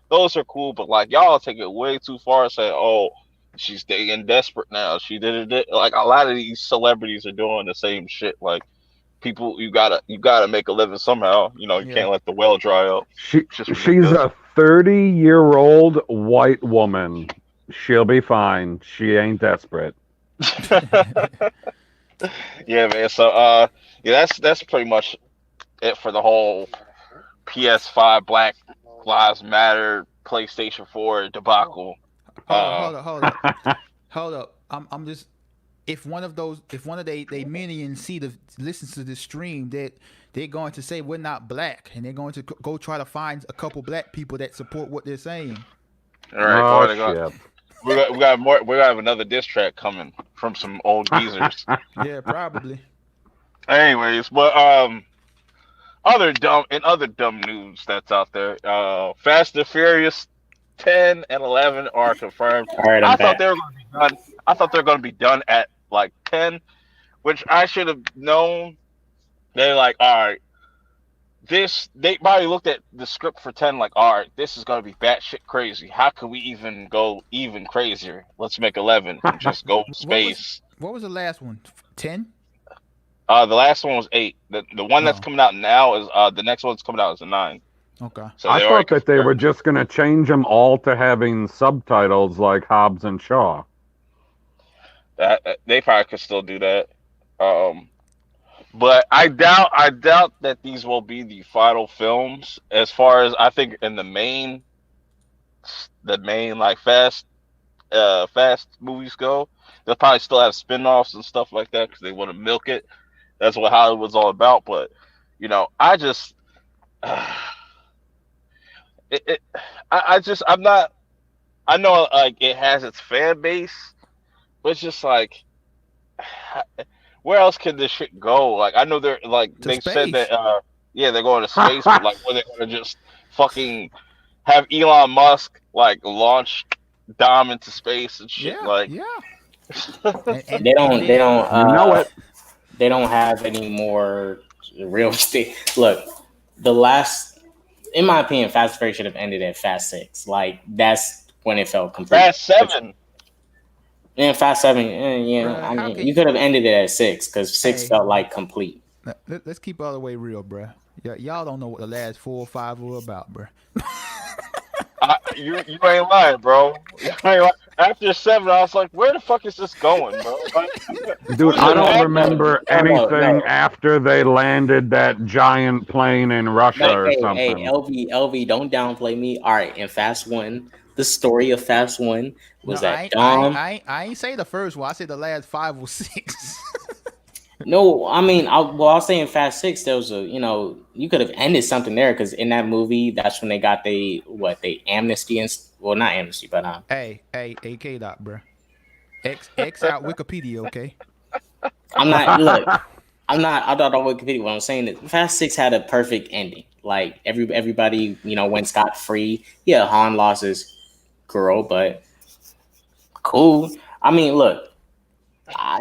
Those are cool. But like, y'all take it way too far. And say, oh, she's getting desperate now. She did it. Like, a lot of these celebrities are doing the same shit. Like, people, you gotta make a living somehow. You Yeah. can't let the well dry up. She's a 30-year-old white woman. She'll be fine. She ain't desperate. Yeah, man. So yeah, that's pretty much it for the whole PS5 Black Lives Matter PlayStation 4 debacle. Hold up. I'm just if one of they minions listens to this stream, that they're going to say we're not black, and they're going to go try to find a couple black people that support what they're saying. All right, Oh, shit. We got more. We have another diss track coming from some old geezers. Yeah, probably. Anyways, but other dumb news that's out there. Fast and Furious 10 and 11 are confirmed. All right, I thought they were going to be done. I thought they were going to be done at like 10, which I should have known. They're like, all right, they probably looked at the script for 10 like, all right, this is going to be batshit crazy. How could we even go even crazier? Let's make 11 and just go space. What was the last one? 10? The last one was 8. The one that's coming out now is the next one's coming out is a 9. Okay. So I thought that they were just going to change them all to having subtitles like Hobbs and Shaw. They probably could still do that. But I doubt that these will be the final films. As far as I think, in the main like fast movies go, they'll probably still have spin-offs and stuff like that because they want to milk it. That's what Hollywood's all about. But I just, I'm not. I know like it has its fan base, but it's just like, where else can this shit go? Like, I know they're like they said that they're going to space, but like, were they going to just fucking have Elon Musk like launch Dom into space and shit? They don't You know it. They don't have any more real estate. Look, in my opinion, Fast and Furious should have ended at Fast 6. Like, that's when it felt complete. Fast 7. Yeah, Fast 7. I mean, you could have ended it at 6 because 6 felt like complete. Let's keep all the way real, bruh. Y'all don't know what the last 4 or 5 were about, bruh. You ain't lying, bro. After 7, I was like, where the fuck is this going, bro? Dude, I don't remember anything after they landed that giant plane in Russia or something. Hey, LV, don't downplay me. All right, in Fast 1, the story of Fast 1 was that Dom... I ain't say the first one. I said the last 5 or 6. No, I mean, I'll say in Fast 6, there was you could have ended something there because in that movie, that's when they got they amnesty and not amnesty, but Hey, AK dot, bro. X out Wikipedia, okay? I'm not on Wikipedia. What I'm saying is Fast 6 had a perfect ending. Like everybody, went scot free. Yeah, Han lost his girl, but cool. I mean, look.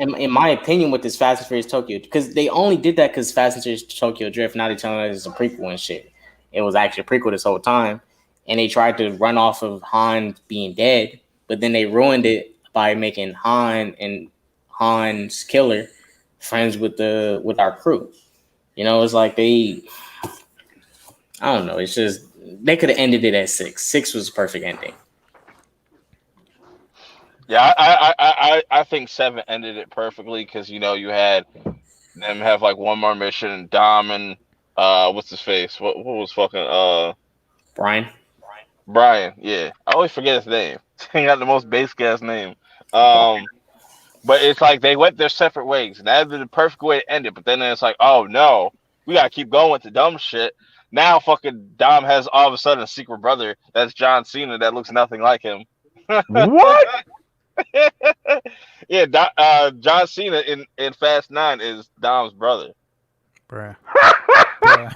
In my opinion, with this Fast and Furious Tokyo, because they only did that because Fast and Furious Tokyo Drift. Now they're telling us it's a prequel and shit. It was actually a prequel this whole time, and they tried to run off of Han being dead, but then they ruined it by making Han and Han's killer friends with our crew. It's like I don't know. It's just they could have ended it at 6. 6 was a perfect ending. Yeah, I think 7 ended it perfectly because you had them have like one more mission and Dom and what's his face? What was fucking Brian, yeah. I always forget his name. He got the most basic ass name. But it's like they went their separate ways, and that'd be the perfect way to end it. But then it's like, oh no, we gotta keep going with the dumb shit. Now fucking Dom has all of a sudden a secret brother that's John Cena that looks nothing like him. What? Yeah, John Cena in Fast 9 is Dom's brother. Bruh. Bruh.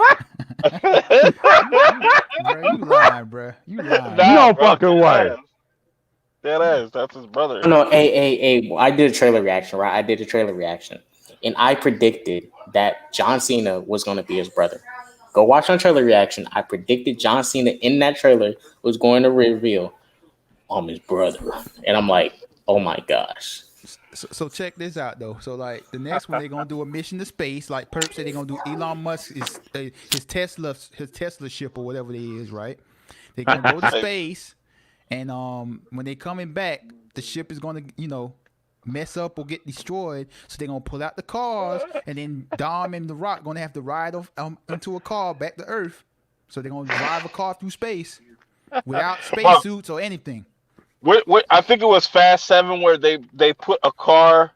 Bruh, you lying, bruh. You lying. Nah, No bro, fucking way. dead ass. That's his brother. No, hey. I did a trailer reaction, right? I did a trailer reaction, and I predicted that John Cena was going to be his brother. Go watch my trailer reaction. I predicted John Cena in that trailer was going to reveal, I'm his brother, and I'm like, oh my gosh. So check this out though. So like the next one they're gonna do a mission to space. Like Perp said they're gonna do Elon Musk is his Tesla ship or whatever it is, right? They're gonna go to space, and when they coming back, the ship is gonna mess up or get destroyed. So they're gonna pull out the cars, and then Dom and the Rock gonna have to ride into a car back to Earth. So they're gonna drive a car through space without spacesuits or anything. I think it was Fast 7 where they put a car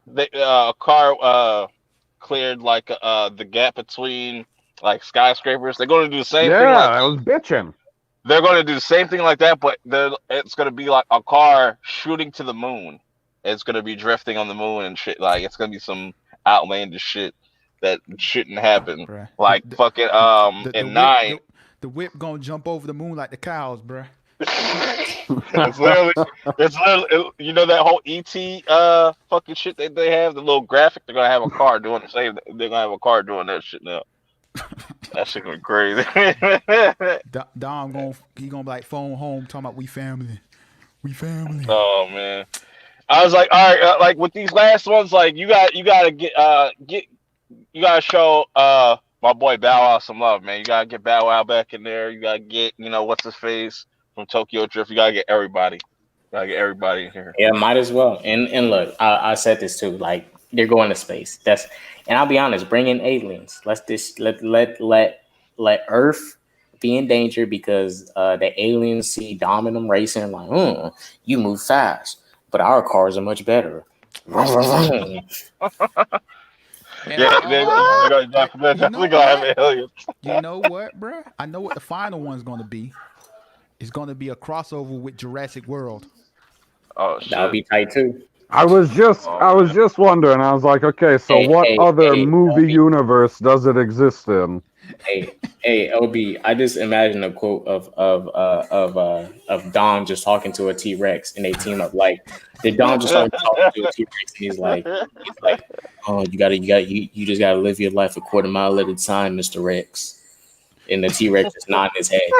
cleared like the gap between like skyscrapers. They're going to do the same thing. Yeah, Like I was bitching. they're going to do the same thing like that, but it's going to be like a car shooting to the moon. It's going to be drifting on the moon and shit. Like it's going to be some outlandish shit that shouldn't happen. Bruh. Like fucking in 9. The whip gonna jump over the moon like the cows, bruh. it's literally you know that whole ET fucking shit that they have, the little graphic. They're gonna have a car doing the same. They're gonna have a car doing that shit now. That shit gonna be crazy. Dom gonna be like phone home talking about we family. Oh man, I was like, all right, like with these last ones, like you gotta get you gotta show my boy Bow Wow some love, man. You gotta get Bow Wow back in there. You gotta get what's his face from Tokyo Drift. You gotta get everybody. In here. Yeah, might as well. And look, I said this too. Like they're going to space. And I'll be honest. Bring in aliens. Let Earth be in danger because the aliens see Dom and them racing. Like, you move fast, but our cars are much better. Yeah, they're definitely gonna have aliens. You know what, bruh? I know what the final one's gonna be. It's gonna be a crossover with Jurassic World. Oh shit. That'll be tight too. I was just wondering. I was like, okay, so what other movie universe does it exist in? Hey, LB, I just imagine a quote of Dom just talking to a T-Rex and they team up. Like, did Dom just start talking to a T-Rex and he's like, oh, you just gotta live your life a quarter mile at a time, Mr. Rex. And the T-Rex is nodding his head.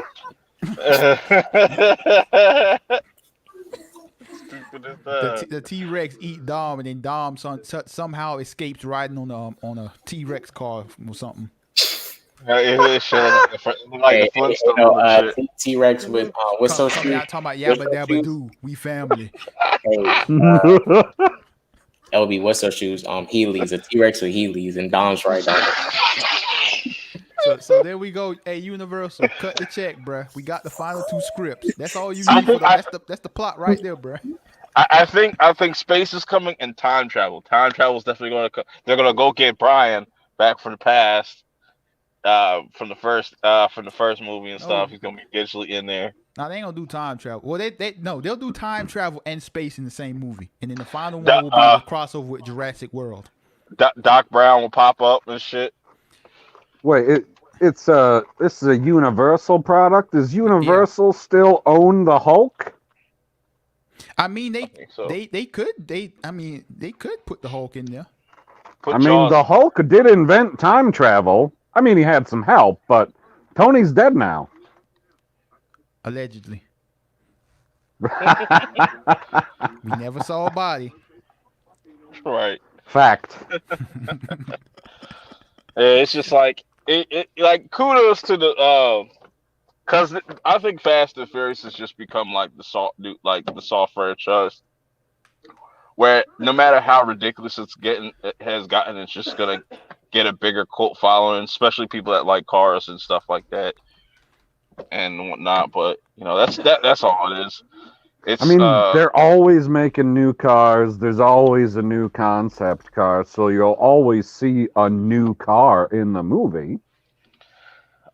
The T-Rex eat Dom, and then Dom somehow escapes riding on a T-Rex car or something. T-Rex with what's so true? Talking about Yabba Dabba Doo. We family. LB, what's those shoes? Heelys. A T-Rex with Heelys, and Dom's right down. So there we go. Hey, Universal, cut the check, bruh. We got the final 2 scripts. That's all you need. That's the plot right there, bruh. I think space is coming and time travel. Time travel is definitely going to come. They're going to go get Brian back from the past, from the first movie and stuff. He's going to be digitally in there. Now they ain't gonna do time travel. Well, they'll do time travel and space in the same movie, and then the final one will be a crossover with Jurassic World. Doc Brown will pop up and shit. Wait, this is a Universal product. Does Universal still own the Hulk? I mean, they could put the Hulk in there. The Hulk did invent time travel. I mean, he had some help, but Tony's dead now. Allegedly. We never saw a body. Right. Fact. It's just like like kudos to the because I think Fast and Furious has just become like the soft franchise, where no matter how ridiculous it has gotten, it's just gonna get a bigger cult following, especially people that like cars and stuff like that and whatnot. But that's all it is. It's, they're always making new cars. There's always a new concept car, so you'll always see a new car in the movie.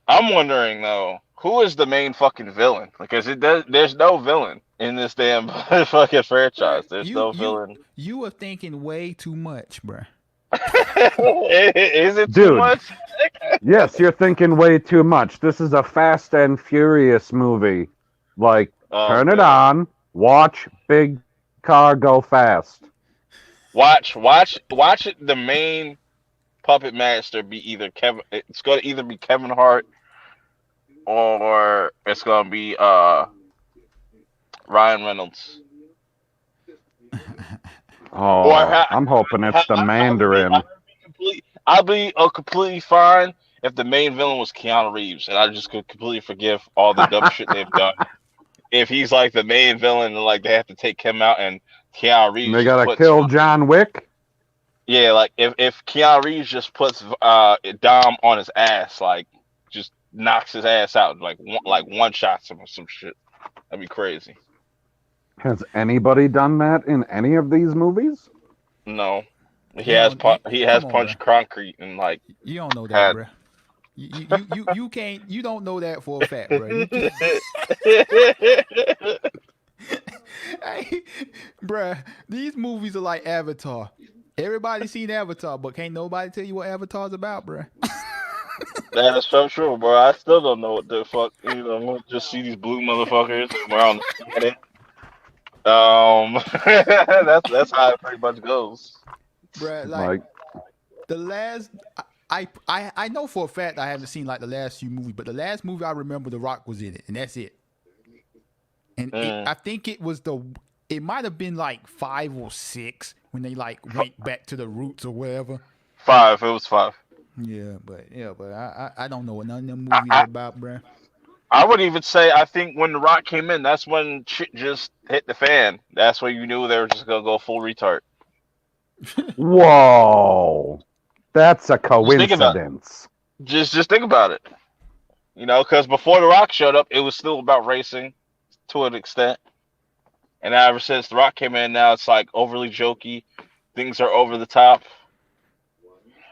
I'm wondering though, who is the main fucking villain? Because there's no villain in this damn fucking Bruh, franchise. There's no villain. you are thinking way too much, bruh. Is it too Dude, much? yes, you're thinking way too much. This is a Fast and Furious movie. Like, turn it Okay. on, watch big car go fast. Watch it. The main puppet master be either Kevin. It's going to either be Kevin Hart or it's going to be Ryan Reynolds. Oh, I'm hoping it's the Mandarin. I'll be completely fine if the main villain was Keanu Reeves, and I just could completely forgive all the dumb shit they've done. If he's like the main villain, and like they have to take him out, and Keanu Reeves They just gotta puts kill John Wick. yeah, like if Keanu Reeves just puts Dom on his ass, like just knocks his ass out, like one shots him or some shit, that'd be crazy. Has anybody done that in any of these movies? No, he You has don't- he come has on, punched bruh. concrete and like You don't know that, had. bruh. You can't. You don't know that for a fact, bruh. Hey, bruh, these movies are like Avatar. Everybody seen Avatar, but can't nobody tell you what Avatar's about, bruh. That is so true, bro. I still don't know what the fuck. I'm gonna just see these blue motherfuckers around the planet. That's how it pretty much goes. Bruh, Like, the last. I know for a fact I haven't seen like the last few movies, but the last movie I remember, The Rock was in it, and that's it. And I think it was it might have been like 5 or 6 when they like went back to the roots or whatever. 5. It was 5. Yeah, but I don't know what none of them movies I, are about, bruh. I would even say I think when The Rock came in, that's when shit just hit the fan. That's when you knew they were just gonna go full retard. whoa, that's a Just think about it. coincidence. Just think about it. Because before The Rock showed up, it was still about racing to an extent. And ever since The Rock came in, now it's like overly jokey. Things are over the top.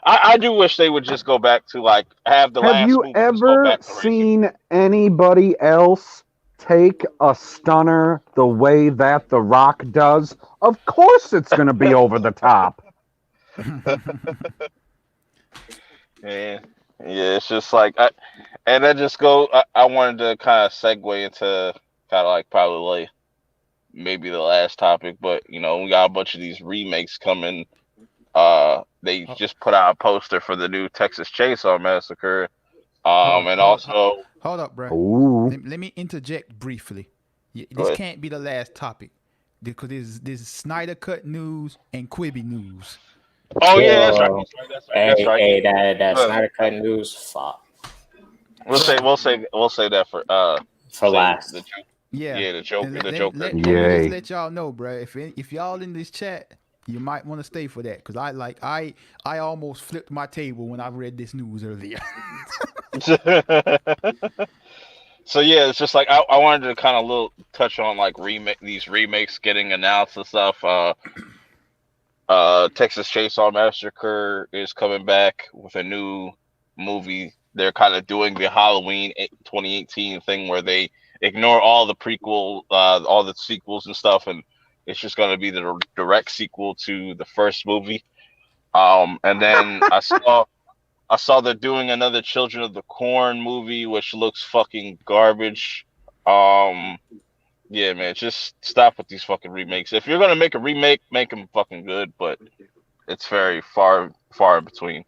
I do wish they would just go back to like have the Have last you movie just go ever back to racing. seen anybody else take a stunner the way that The Rock does? Of course it's going to be over the top. Yeah, it's just like and then just go. I wanted to kind of segue into kind of like probably like maybe the last topic, but we got a bunch of these remakes coming. They just put out a poster for the new Texas Chainsaw Massacre. And also Hold up, bruh. Ooh. Let me interject briefly. Go This ahead. can't be the last topic because this is Snyder Cut news and Quibi news. Oh yeah, that's right. Whoa. That's right. Hey, that Look, Snyder Cut news, fuck. we'll say that for For say last. the Joker. Yeah, Yeah, the Joker. And The Joker. Let me Yay. just let y'all know, bruh. If y'all in this chat, you might want to stay for that because I almost flipped my table when I read this news earlier. So yeah, it's just like I wanted to kind of touch on like these remakes getting announced and stuff. Texas Chainsaw Massacre is coming back with a new movie. They're kind of doing the Halloween 2018 thing where they ignore all the all the sequels and stuff, and it's just going to be the direct sequel to the first movie. And then I saw they're doing another Children of the Corn movie, which looks fucking garbage. Yeah, man, just stop with these fucking remakes. If you're gonna make a remake, make them fucking good, but it's very far in between.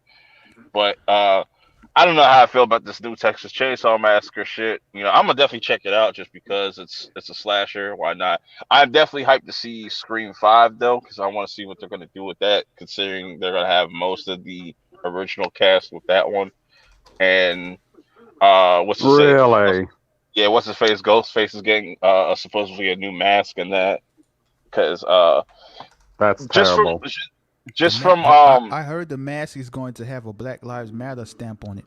But I don't know how I feel about this new Texas Chainsaw Massacre shit. I'm gonna definitely check it out just because it's a slasher. Why not? I'm definitely hyped to see Scream 5 though, because I want to see what they're gonna do with that, considering they're gonna have most of the original cast with that one. And what's his name? Really? Yeah, what's his face? Ghostface is getting supposedly a new mask and that, because That's just terrible. from I heard the mask is going to have a Black Lives Matter stamp on it.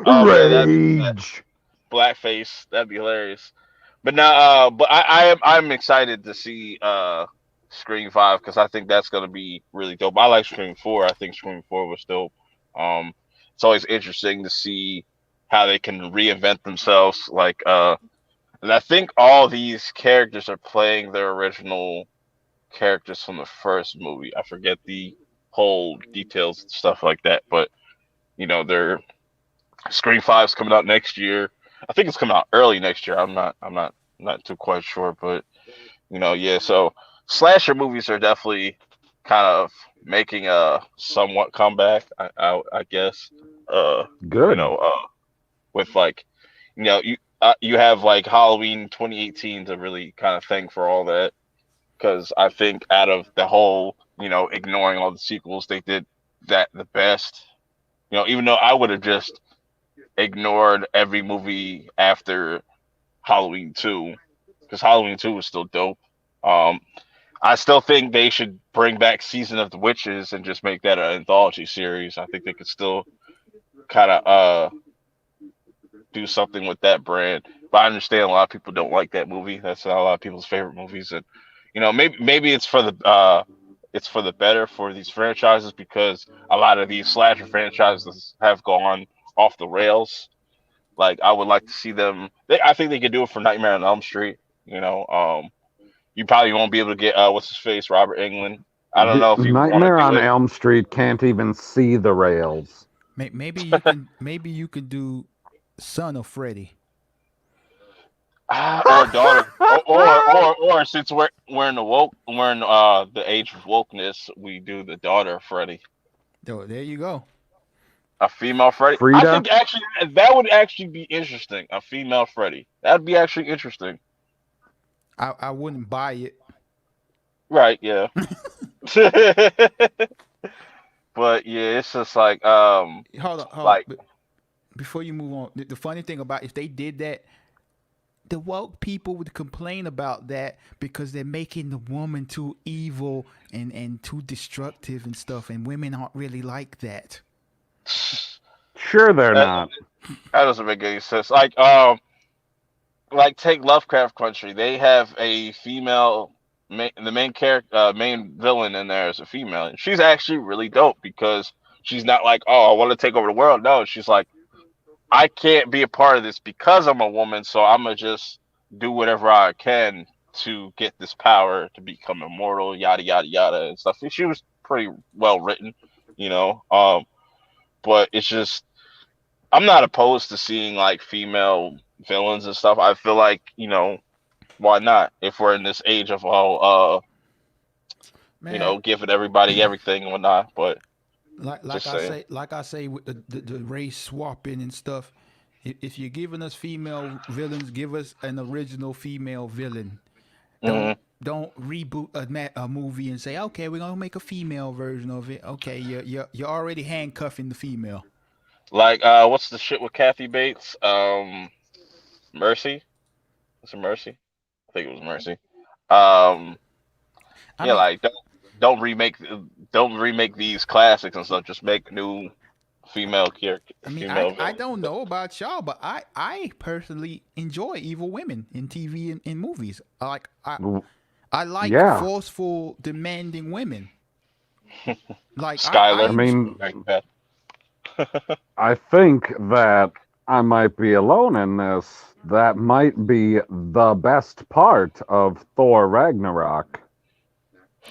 oh man, Rage. blackface, that'd be hilarious. But now, but I'm excited to see Scream 5 because I think that's gonna be really dope. I like Scream 4. I think Scream 4 was dope. it's always interesting to see how they can reinvent themselves. Like, and I think all these characters are playing their original characters from the first movie. I forget the whole details and stuff like that, but their Scream 5's coming out next year. I think it's coming out early next year. I'm not too quite sure, but yeah. So slasher movies are definitely kind of making a somewhat comeback. I guess. Good. With like, you have like Halloween 2018 to really kind of thank for all that, because I think out of the whole, ignoring all the sequels, they did that the best. Even though I would have just ignored every movie after Halloween 2, because Halloween 2 was still dope. I still think they should bring back Season of the Witches and just make that an anthology series. I think they could still kind of do something with that brand. But I understand a lot of people don't like that movie. That's not a lot of people's favorite movies, and maybe it's for the better for these franchises, because a lot of these slasher franchises have gone off the rails. Like, I would like to see them. I think they could do it for Nightmare on Elm Street. You probably won't be able to get what's his face, Robert Englund. I don't know if you want to Nightmare do on it. Elm Street can't even see the rails. Maybe you can. Maybe you could do Son of Freddy. Or daughter, or since we're in the age of wokeness, we do the daughter of Freddy, There you go. a female Freddy. I Frida? think actually that would actually be interesting. A female Freddy, that'd be actually interesting. I wouldn't buy it. Right? Yeah. But yeah, it's just like Hold on. like Before you move on, the funny thing about if they did that, the woke people would complain about that because they're making the woman too evil and too destructive and stuff, and women aren't really like that. Sure, they're that, not. that doesn't make any sense. Like take Lovecraft Country. They have a female, the main character, main villain in there is a female. And she's actually really dope because she's not like, oh, I want to take over the world. No, she's like, I can't be a part of this because I'm a woman, so I'm gonna just do whatever I can to get this power to become immortal, yada yada yada and stuff. She was pretty well written, you know. But it's just I'm not opposed to seeing like female villains and stuff. I feel like, why not? If we're in this age of Man, giving everybody everything and whatnot. But like I say with the race swapping and stuff. If you're giving us female villains, give us an original female villain. mhm. Don't reboot a movie and say, okay, we're gonna make a female version of it. Okay, you're already handcuffing the female. Like what's the shit with Kathy Bates? Mercy? Was it Mercy? I think it was Mercy. Um I yeah, mean, like don't remake these classics and stuff. Just make new female character, female I villain. don't know about y'all, but I personally enjoy evil women in TV and in movies. I like Yeah. forceful, demanding women. Like Skylar. I mean, Breaking Bad. I think that I might be alone in this. That might be the best part of Thor Ragnarok.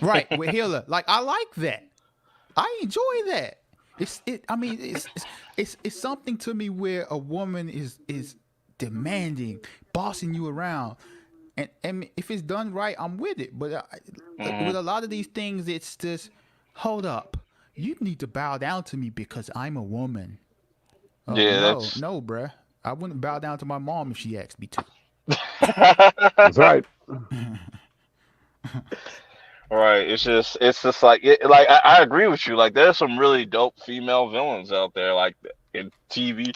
right with Hitler. Like I like that. I enjoy that. It's something to me where a woman is demanding, bossing you around, and if it's done right, I'm with it. But with a lot of these things, it's just hold up. You need to bow down to me because I'm a woman. Yeah, No, bruh. I wouldn't bow down to my mom if she asked me to. That's right. Right. It's just like I agree with you. Like there's some really dope female villains out there, like in TV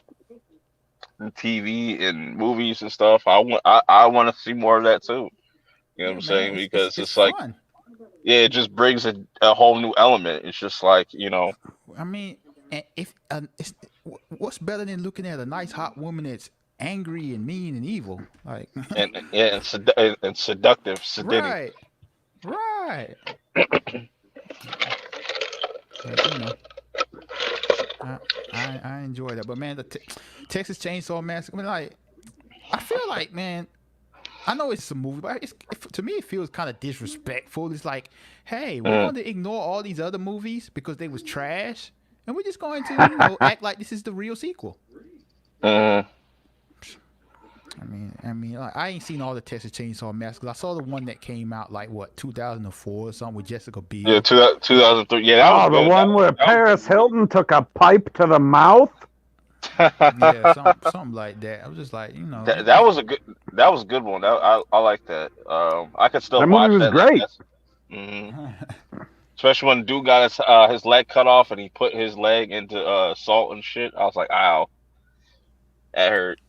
and movies and stuff. I want to see more of that too. You know what Yeah, I'm man, saying? it's Because it's it's like, fun. yeah, it just brings a whole new element. It's just like, I mean, if what's better than looking at a nice hot woman that's angry and mean and evil? Like, and seductive, sedating. right. But I whatever. But man, the Texas Chainsaw Massacre. I mean, like, I feel like, man, I know it's a movie, but to me it feels kind of disrespectful. It's like, hey, we're going to ignore all these other movies because they was trash, and we're just going to, act like this is the real sequel. Uh, I mean, like, I ain't seen all the Texas Chainsaw Massacre. I saw the one that came out like what 2004 or something with Jessica Biel. yeah, 2003. Yeah, that was the good. one where Paris Hilton took a pipe to the mouth. Yeah, something like that. I was just like, that was a good one. I like that. I could still That watch movie was that. great. Especially when dude got his leg cut off and he put his leg into salt and shit. I was like, ow, that hurt.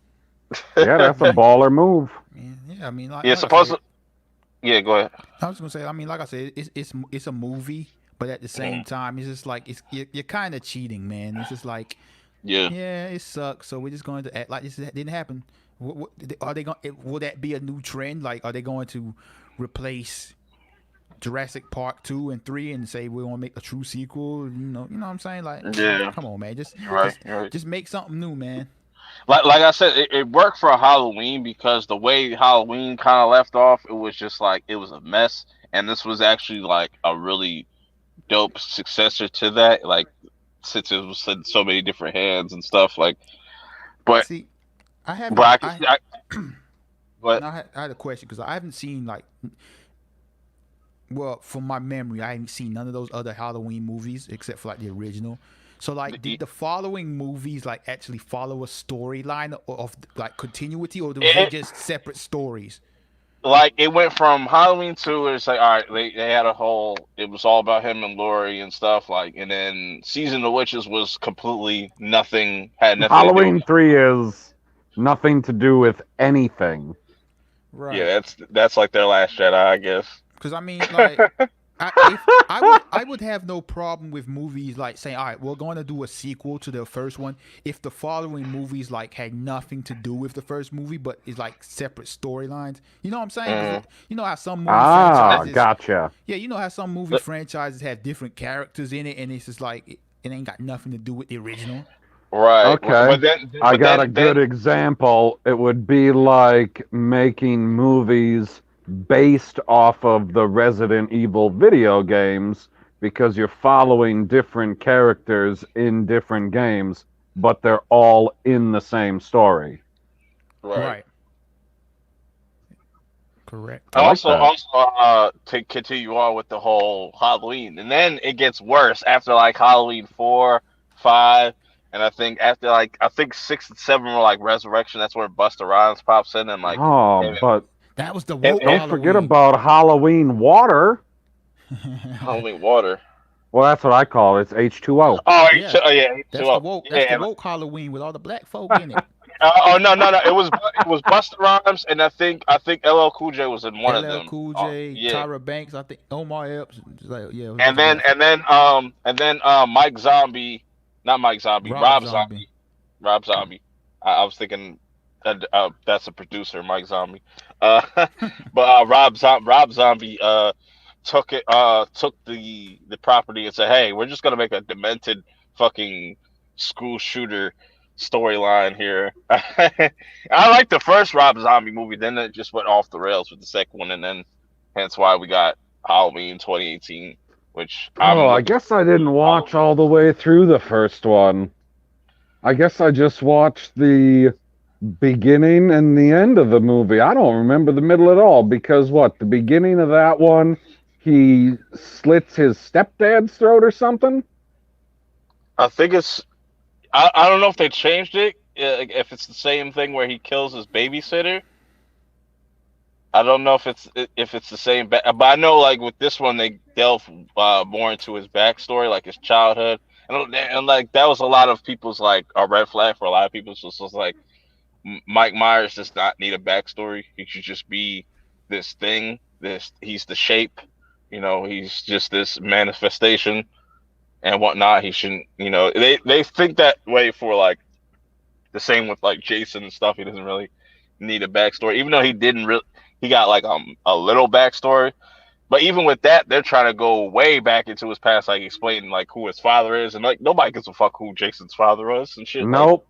Yeah, that's a baller move. Yeah, I mean, like, Yeah, supposedly. Yeah, go ahead. I was gonna say, I mean, like I said, it's a movie, but at the same time, it's just like you're kind of cheating, man. It's just like, yeah, it sucks. So we're just going to act like this didn't happen. Are they going? Will that be a new trend? Like, are they going to replace Jurassic Park 2 and 3 and say we want to make a true sequel? You know what I'm saying? Like, come on, man, just make something new, man. Like I said, it worked for Halloween because the way Halloween kind of left off, it was just like it was a mess, and this was actually like a really dope successor to that. Like, since it was in so many different hands and stuff, like. But see, I haven't. But I had a question because I haven't seen like. Well, from my memory, I haven't seen none of those other Halloween movies except for like the original. So, like, did the following movies like actually follow a storyline of like continuity, or was it just separate stories? Like, it went from Halloween 2, it's like, all right, they had it was all about him and Laurie and stuff, like, and then Season of the Witches was completely nothing, had nothing Halloween to do 3 is nothing to do with anything. Right. Yeah, that's like their Last Jedi, I guess. Because I mean, like, I would have no problem with movies like saying, all right, we're going to do a sequel to the first one if the following movies like had nothing to do with the first movie, but it's like separate storylines. You know what I'm saying? You know how some movie franchises. Gotcha. Yeah, you know how some movie franchises have different characters in it, and it's just like it ain't got nothing to do with the original. Right. Okay. But I got a good example. It would be like making movies based off of the Resident Evil video games because you're following different characters in different games, but they're all in the same story. Right. Correct. Also, to continue on with the whole Halloween, and then it gets worse after like Halloween 4, 5, and I think after 6 and 7 were like Resurrection. That's where Busta Rhymes pops in and like. But that was the woke don't forget about Halloween water. Halloween water. Well, that's what I call it. It's H2O. Oh, yeah. H2O. That's the woke. That's the woke Halloween with all the black folk in it. No. It was Busta Rhymes, and I think LL Cool J was in one of them. LL Cool J, Tyra Banks, I think Omar Epps. Like, yeah. And then Mike Zombie, not Mike Zombie, Rob Zombie. Rob Zombie. I was thinking that's a producer, Mike Zombie. But Rob Zombie took the property and said, "Hey, we're just gonna make a demented fucking school shooter storyline here." I like the first Rob Zombie movie, then it just went off the rails with the second one, and then hence why we got Halloween 2018, which I guess I didn't watch all the way through the first one. I guess I just watched the beginning and the end of the movie. I don't remember the middle at all because the beginning of that one, he slits his stepdad's throat or something? I think it's I don't know if they changed it, if it's the same thing where he kills his babysitter. I don't know if it's the same, but I know like with this one they delve more into his backstory, like his childhood, and like that was a lot of people's like a red flag for a lot of people. So it's like Mike Myers does not need a backstory. He should just be this thing. He's the shape, he's just this manifestation and whatnot. He shouldn't, they think that way for like the same with like Jason and stuff. He doesn't really need a backstory, even though he didn't really. He got like a little backstory, But even with that, they're trying to go way back into his past, like explaining like who his father is, and like nobody gives a fuck who Jason's father was and shit. Nope.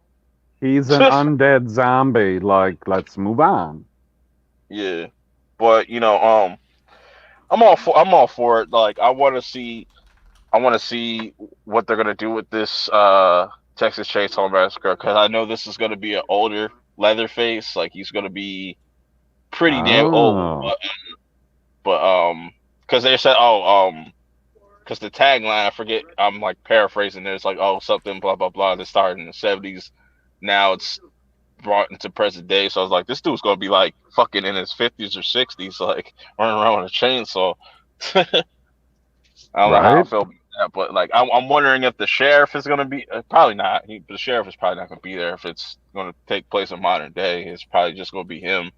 He's an undead zombie. Like, let's move on. Yeah, but I'm all for it. Like, I want to see what they're gonna do with this Texas Chainsaw Massacre, because I know this is gonna be an older Leatherface. Like, he's gonna be pretty damn old, but because they said because the tagline, I forget, I'm like paraphrasing. There's like, oh, something blah blah blah that started in the 70s. Now it's brought into present day. So I was like, this dude's gonna be like fucking in his 50s or 60s, like running around with a chainsaw. I don't know how I feel about that, but like I'm wondering if the sheriff is gonna be probably not. The sheriff is probably not gonna be there if it's gonna take place in modern day. It's probably just gonna be him.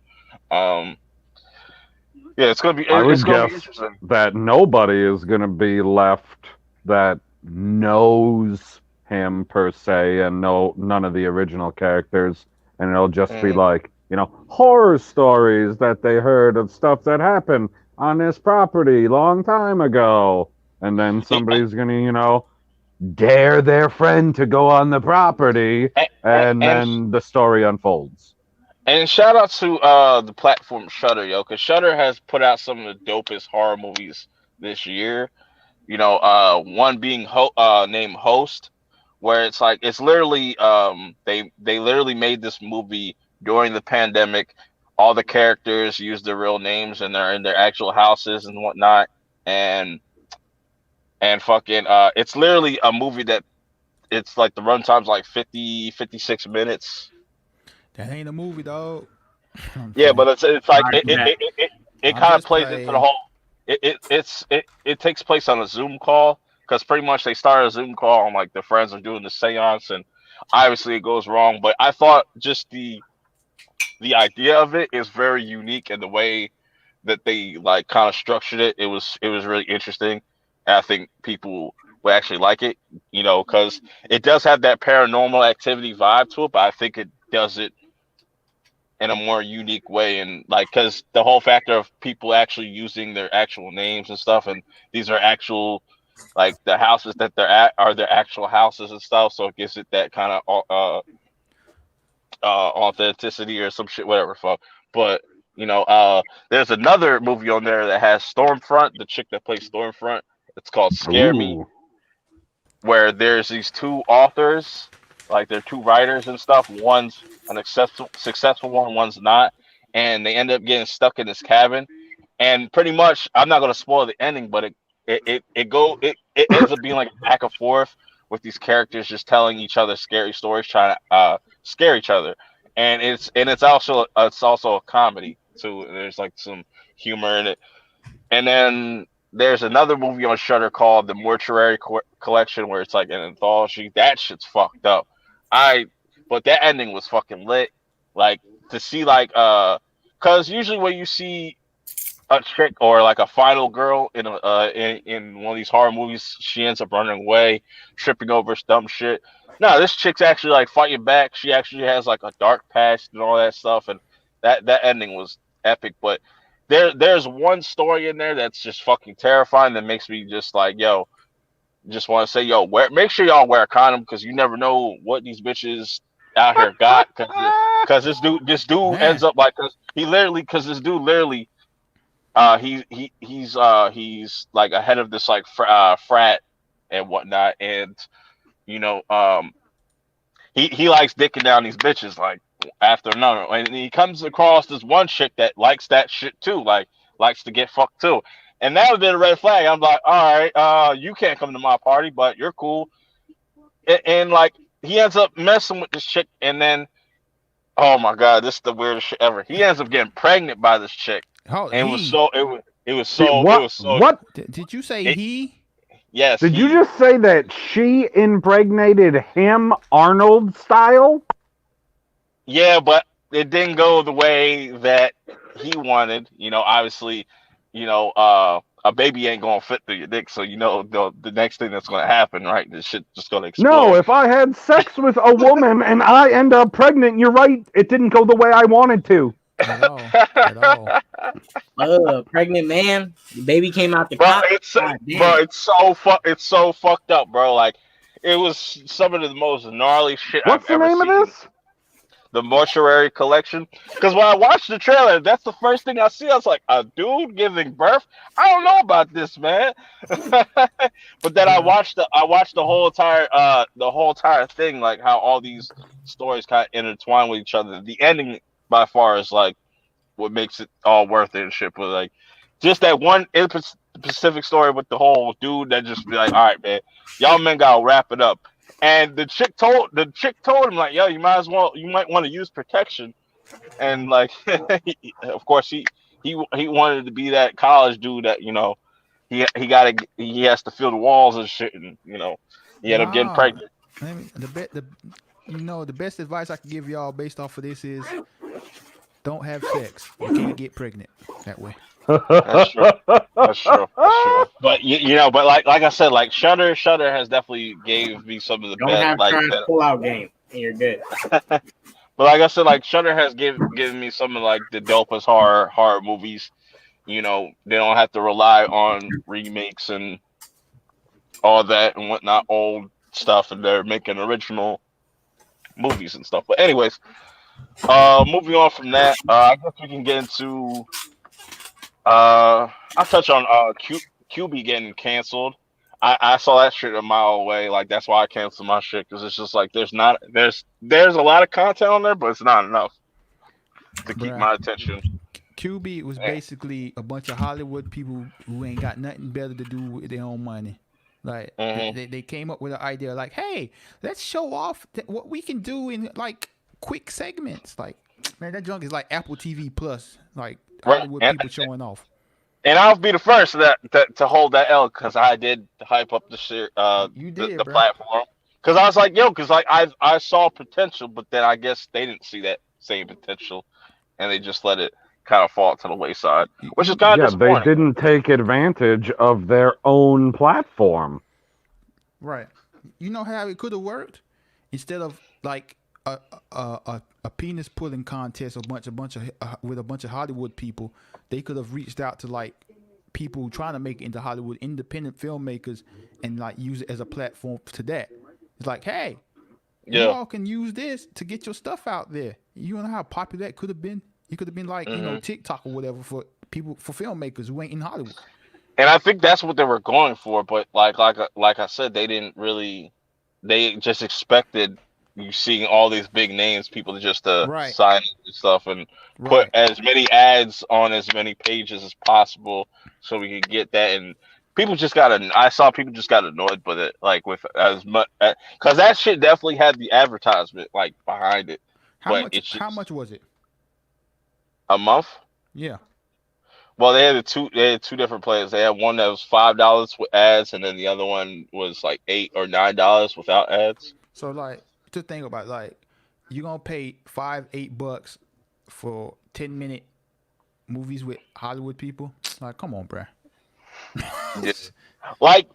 Yeah, it's gonna be. I would it's gonna be guess interesting. that nobody is gonna be left that knows him per se, and none of the original characters, and it'll just be like, horror stories that they heard of stuff that happened on this property long time ago, and then somebody's gonna dare their friend to go on the property, and then the story unfolds. And shout out to the platform Shudder, because Shudder has put out some of the dopest horror movies this year. One being named Host, where it's like it's literally they literally made this movie during the pandemic. All the characters use their real names and they're in their actual houses and whatnot, and fucking it's literally a movie that it's like the runtime's like 56 minutes. That ain't a movie, dog. Yeah, but it's like it kind of plays into the whole. It takes place on a Zoom call, because pretty much they start a Zoom call and like their friends are doing the seance, and obviously it goes wrong. But I thought just the idea of it is very unique, and the way that they like kind of structured it, it was really interesting. And I think people will actually like it, because it does have that paranormal activity vibe to it, but I think it does it in a more unique way, and like, because the whole factor of people actually using their actual names and stuff, and these are actual, like, the houses that they're at are their actual houses and stuff, so it gives it that kind of authenticity or some shit, whatever fuck. But there's another movie on there that has Stormfront, the chick that plays Stormfront. It's called Scare Me, where there's these two authors, like they're two writers and stuff. One's an successful one, one's not, and they end up getting stuck in this cabin. And pretty much, I'm not gonna spoil the ending, but it ends up being like a back and forth with these characters just telling each other scary stories, trying to scare each other. And it's also a comedy too. There's like some humor in it. And then there's another movie on Shudder called The Mortuary Collection, where it's like an anthology. That shit's fucked up. But that ending was fucking lit. Like, to see like because usually when you see a chick or like a final girl in one of these horror movies, she ends up running away, tripping over dumb shit. No, this chick's actually like fighting back. She actually has like a dark past and all that stuff, and that ending was epic. But there's one story in there that's just fucking terrifying that makes me just like, yo, just want to say, yo, make sure y'all wear a condom, because you never know what these bitches out here got. Because this dude ends up like, because this dude literally, he's like a head of this like frat and whatnot, and he likes dicking down these bitches like after another, and he comes across this one chick that likes that shit too, like likes to get fucked too. And that would be a red flag. I'm like, all right, you can't come to my party, but you're cool. And like, he ends up messing with this chick, and then, oh my god, this is the weirdest shit ever. He ends up getting pregnant by this chick, and it was so. What? Did you say he? Yes. Did you just say that she impregnated him, Arnold style? Yeah, but it didn't go the way that he wanted. Obviously, a baby ain't gonna fit through your dick, so the next thing that's gonna happen, right? This shit just gonna explode. No, if I had sex with a woman and I end up pregnant, you're right, it didn't go the way I wanted to. at all. At all. Pregnant man, the baby came out the Bro, cot. it's God bro, damn. it's so fucked up, bro. Like, it was some of the most gnarly shit I've What's the ever name of seen. this? The Mortuary Collection. Because when I watched the trailer, that's the first thing I see. I was like, a dude giving birth. I don't know about this, man. But then Bruh. I watched the whole entire thing, like how all these stories kind of intertwine with each other. The ending by far is like what makes it all worth it and shit. But like, just that one specific story with the whole dude that just be like, all right, man, y'all men gotta wrap it up. And the chick told him like, yo, you might want to use protection. And like, of course he wanted to be that college dude that he has to feel the walls and shit, and he ended up getting Nah. pregnant. The best advice I can give y'all based off of this is don't have sex. You can't get pregnant that way. That's true. That's true. That's true. But but like I said, like Shudder has definitely gave me some of the Don't best have like trash that. pull out game, and you're good. But like I said, like Shudder has given me some of like the dopest horror movies. They don't have to rely on remakes and all that and whatnot, old stuff, and they're making original movies and stuff. But anyways, moving on from that, I guess we can get into I'll touch on QB getting canceled. I saw that shit a mile away. Like, that's why I canceled my shit, because it's just like there's a lot of content on there, but it's not enough to keep Bruh. my attention. QB was Yeah. basically a bunch of Hollywood people who ain't got nothing better to do with their own money. Like Mhm. they came up with an idea like, hey, let's show off what we can do in like quick segments. Like, man, that junk is like Apple TV Plus. Like Right. Hollywood And people showing off. I'll be the first to hold that L, because I did hype up the shit, You did, the bro. platform, because I was like, yo, because like I saw potential, but then I guess they didn't see that same potential, and they just let it kind of fall to the wayside, which is kind of Yeah, they disappointing. didn't take advantage of their own platform. Right. You know how it could have worked? Instead of like a penis pulling contest, with a bunch of Hollywood people, they could have reached out to like people trying to make it into Hollywood, independent filmmakers, and like use it as a platform to that. It's like, hey, you Yeah. all can use this to get your stuff out there. You know how popular that could have been? It could have been like, TikTok or whatever for people, for filmmakers who ain't in Hollywood. And I think that's what they were going for, but like I said, they didn't really. They just expected you seeing all these big names, people just to Right. sign up and stuff, and put Right. as many ads on as many pages as possible, so we could get that. And people just got. I saw people just got annoyed with it, like with as much, because that shit definitely had the advertisement like behind it, but it's How just much was it? a month. Yeah. Well, they had two different plans. They had one that was $5 with ads, and then the other one was like $8 or $9 without ads. So like to think about, like, you gonna pay $5-8 for 10-minute movies with Hollywood people? Like, come on, bruh. Yeah. Like,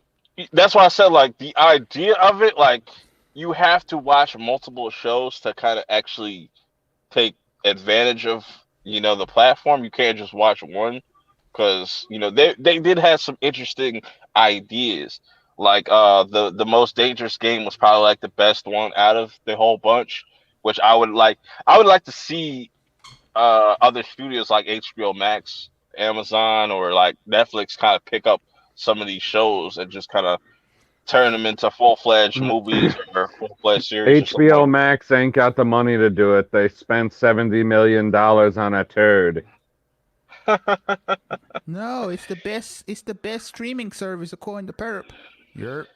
that's why I said, like, the idea of it, like, you have to watch multiple shows to kind of actually take advantage of the platform. You can't just watch one, because they did have some interesting ideas. Like, the most dangerous game was probably like the best one out of the whole bunch, which I would like to see other studios like HBO Max, Amazon, or like Netflix kind of pick up some of these shows and just kind of turn them into full-fledged movies or full-fledged series or something HBO like Max ain't got the money to do it. They spent $70 million on a turd. No, it's the best. It's the best streaming service according to PURP. Yerp.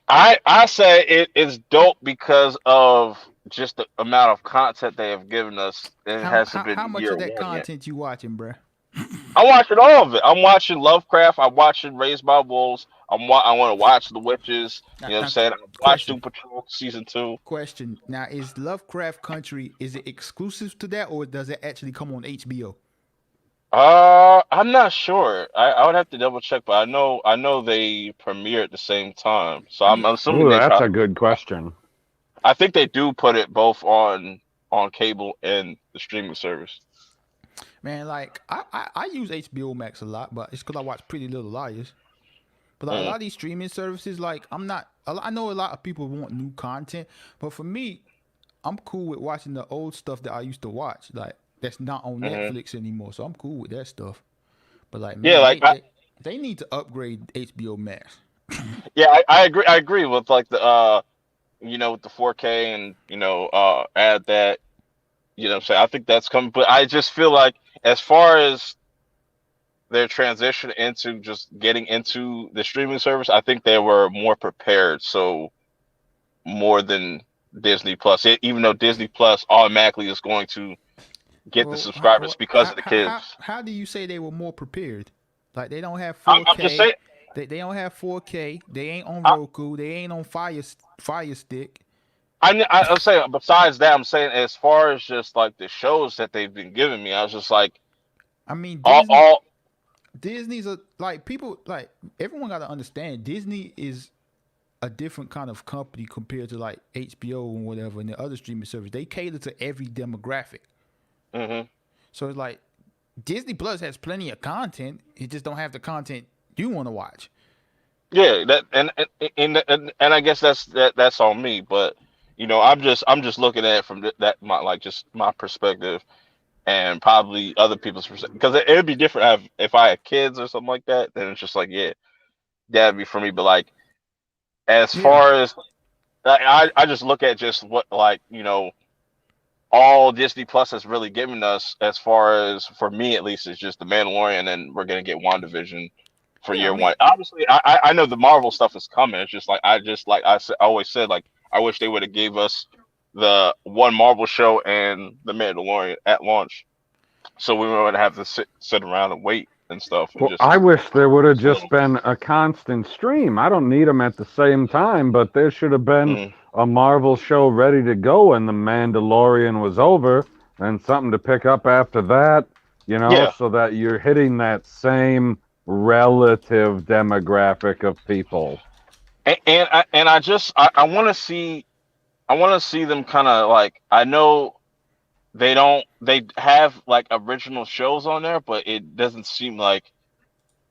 I say it's dope because of just the amount of content they have given us, and it hasn't How been much year of that one yet. content you watching, bruh? I'm watching all of it. I'm watching Lovecraft. I'm watching Raised by Wolves. I want to watch The Witches. You know what I'm saying? I watched Question. Doom Patrol season 2. Question. Now, is Lovecraft Country, is it exclusive to that, or does it actually come on HBO? I'm not sure. I would have to double check, but I know they premiere at the same time. So I'm assuming Ooh, they that's probably. a good question. I think they do put it both on cable and the streaming service. Man, like I use HBO Max a lot, but it's because I watch Pretty Little Liars. But like, a lot of these streaming services, like I know a lot of people want new content, but for me, I'm cool with watching the old stuff that I used to watch, like that's not on Netflix anymore. So I'm cool with that stuff. But like, Yeah, man, like they need to upgrade HBO Max. yeah, I agree. I agree with like the with the 4K and add that. What I'm saying, I think that's coming, but I just feel like as far as their transition into just getting into the streaming service, I think they were more prepared. So more than Disney Plus, even though Disney Plus automatically is going to get the Well, subscribers because of the kids. how do you say they were more prepared? Like they don't have I'm just 4K. saying. They don't have 4K. They ain't on I, Roku. They ain't on Fire Stick. I'm saying besides that, I'm saying as far as just like the shows that they've been giving me, I was just like I mean, all Disney's a like people like everyone got to understand Disney is a different kind of company compared to like HBO and whatever and the other streaming service. They cater to every demographic. Mhm. So it's like Disney Plus has plenty of content. It just don't have the content you want to watch. Yeah, that and I guess that's on me, but I'm just looking at it from that my like just my perspective and probably other people's perspective because it'd be different if I had kids or something like that. Then it's just like yeah, that'd be for me. But like as Yeah. far as I just look at just what like all Disney Plus has really given us as far as for me at least is just the Mandalorian and we're gonna get WandaVision for Yeah, I year mean, one. Obviously, I know the Marvel stuff is coming. It's just like I always said like I wish they would have gave us the one Marvel show and the Mandalorian at launch, so we would have to sit around and wait and stuff and Well, just I wish there would have so, just been a constant stream. I don't need them at the same time, but there should have been mm, a Marvel show ready to go when The Mandalorian was over and something to pick up after that, yeah. so that you're hitting that same relative demographic of people. I want to see them kind of like I know they have like original shows on there, but it doesn't seem like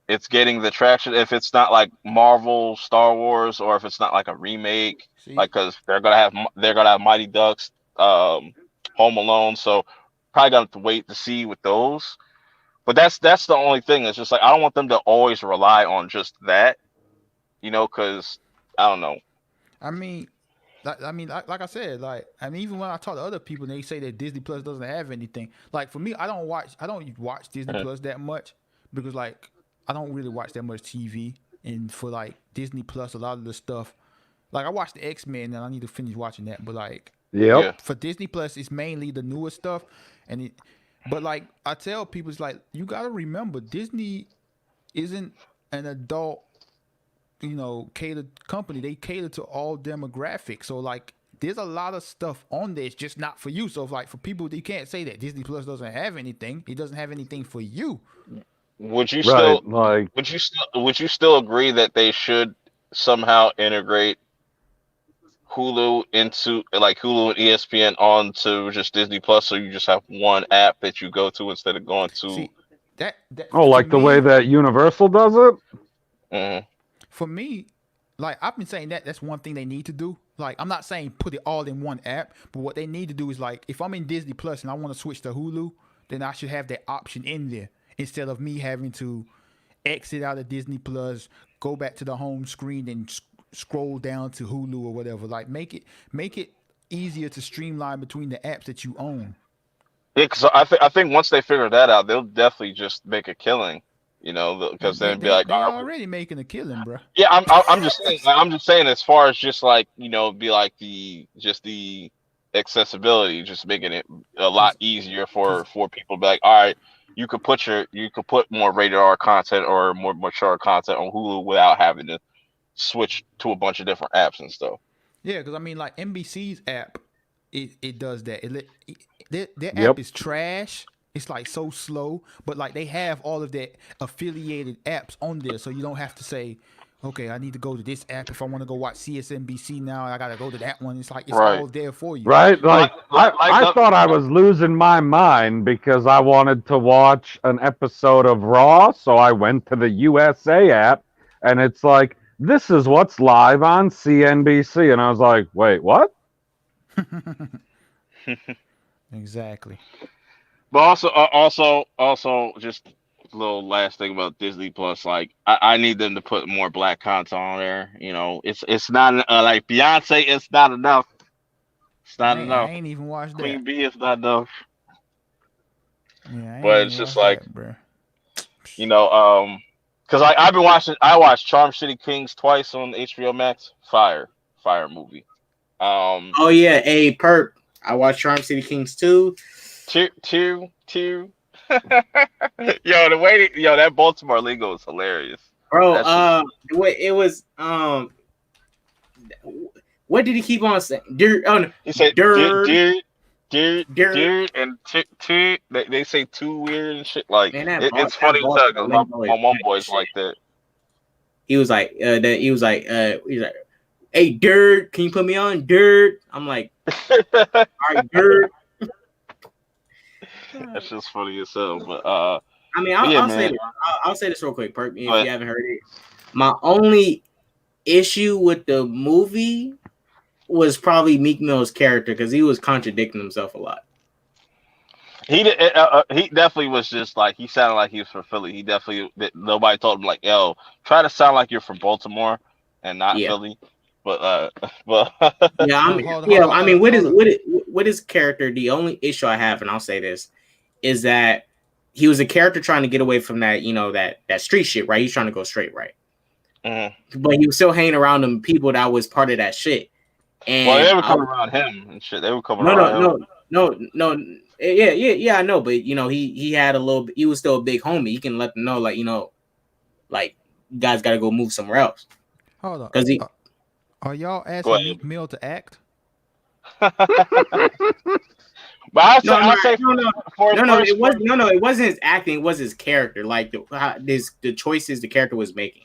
it's getting the traction if it's not like Marvel, Star Wars, or if it's not like a remake, see, like because they're gonna have Mighty Ducks, Home Alone, so probably gonna have to wait to see with those. But that's the only thing. It's just like I don't want them to always rely on just that, because I don't know. I mean, like I said, like I mean, even when I talk to other people, they say that Disney Plus doesn't have anything. Like for me, I don't watch Disney Mhm. Plus that much because like I don't really watch that much TV. And for like Disney Plus, a lot of the stuff, like I watched the X-Men and I need to finish watching that. But like Yep. Yeah, for Disney Plus, it's mainly the newer stuff. And but like I tell people, it's like you got to remember Disney isn't an adult catered company. They cater to all demographics. So like there's a lot of stuff on there. It's just not for you. So like for people, you can't say that Disney Plus doesn't have anything. It doesn't have anything for you. would you Right. still Like, would you still agree that they should somehow integrate Hulu into like Hulu and ESPN onto just Disney Plus, so you just have one app that you go to instead of going to. See, that oh, for like the way me, that Universal does it? Mhm. for me, like I've been saying that's one thing they need to do. Like I'm not saying put it all in one app, but what they need to do is like if I'm in Disney Plus and I want to switch to Hulu, then I should have that option in there instead of me having to exit out of Disney Plus, go back to the home screen and scroll down to Hulu or whatever. Like make it easier to streamline between the apps that you own. Yeah, because I think once they figure that out, they'll definitely just make a killing. Man, Because then it'd be like, they all right, already making a killing, bro. yeah, I'm just saying, I'm just saying, as far as just like be like the accessibility, just making it a lot Cause, easier cause for people to be like, all right, you could put more rated R content or more mature content on Hulu without having to switch to a bunch of different apps and stuff. yeah, cause I mean like NBC's app, it does that. Their app Yep. is trash. It's like so slow, but like they have all of their affiliated apps on there, so you don't have to say, okay, I need to go to this app if I want to go watch CSNBC now. I gotta go to that one. It's like it's Right. all there for you. Right? Like, I the- thought I was losing my mind because I wanted to watch an episode of Raw, so I went to the USA app, and it's like, this is what's live on CNBC. And I was like, wait, what? Exactly. But also, just a little last thing about Disney Plus. Like, I need them to put more black content on there. You know, it's not like Beyonce. It's not enough. It's not I enough. ain't even watched Queen that. Bee is not enough. Yeah, I ain't But even it's just watched like, that, bro. you know, because I watched Charm City Kings twice on HBO Max. Fire movie. Oh yeah, a perp. I watched Charm City Kings 2. Two. Yo, that Baltimore lingo is hilarious. Bro, That's just, it was what did he keep on saying? Dirt, oh no, he said dirt, dude, and two. They say too weird and shit. Like man, it's funny as hell because lingo my is one jack boy's shit. like that. He was like, hey, dirt, can you put me on dirt? I'm like, all right, dirt. That's just funny as hell. But I mean, but yeah, I'll say man. this. I'll say this real quick, Perk, if But you haven't heard it. My only issue with the movie was probably Meek Mill's character because he was contradicting himself a lot. he definitely was just like, he sounded like he was from Philly. He definitely, nobody told him like, yo, try to sound like you're from Baltimore and not Yeah. Philly. But but Yeah, Hold on, I mean, hold on. with his character, the only issue I have, and I'll say this, is that he was a character trying to get away from that, you know, that street shit, right? He's trying to go straight, right? But he was still hanging around them people that was part of that shit. And well, they would come around him and shit. They would come around him. no. Yeah, I know, but you know, he had a little. He was still a big homie. He can let them know, like, you know, like, you guys got to go move somewhere else. Hold on. Because he, Are y'all Go asking ahead. Meek Mill to act? But I'll say it wasn't his acting. It was his character, like the choices the character was making.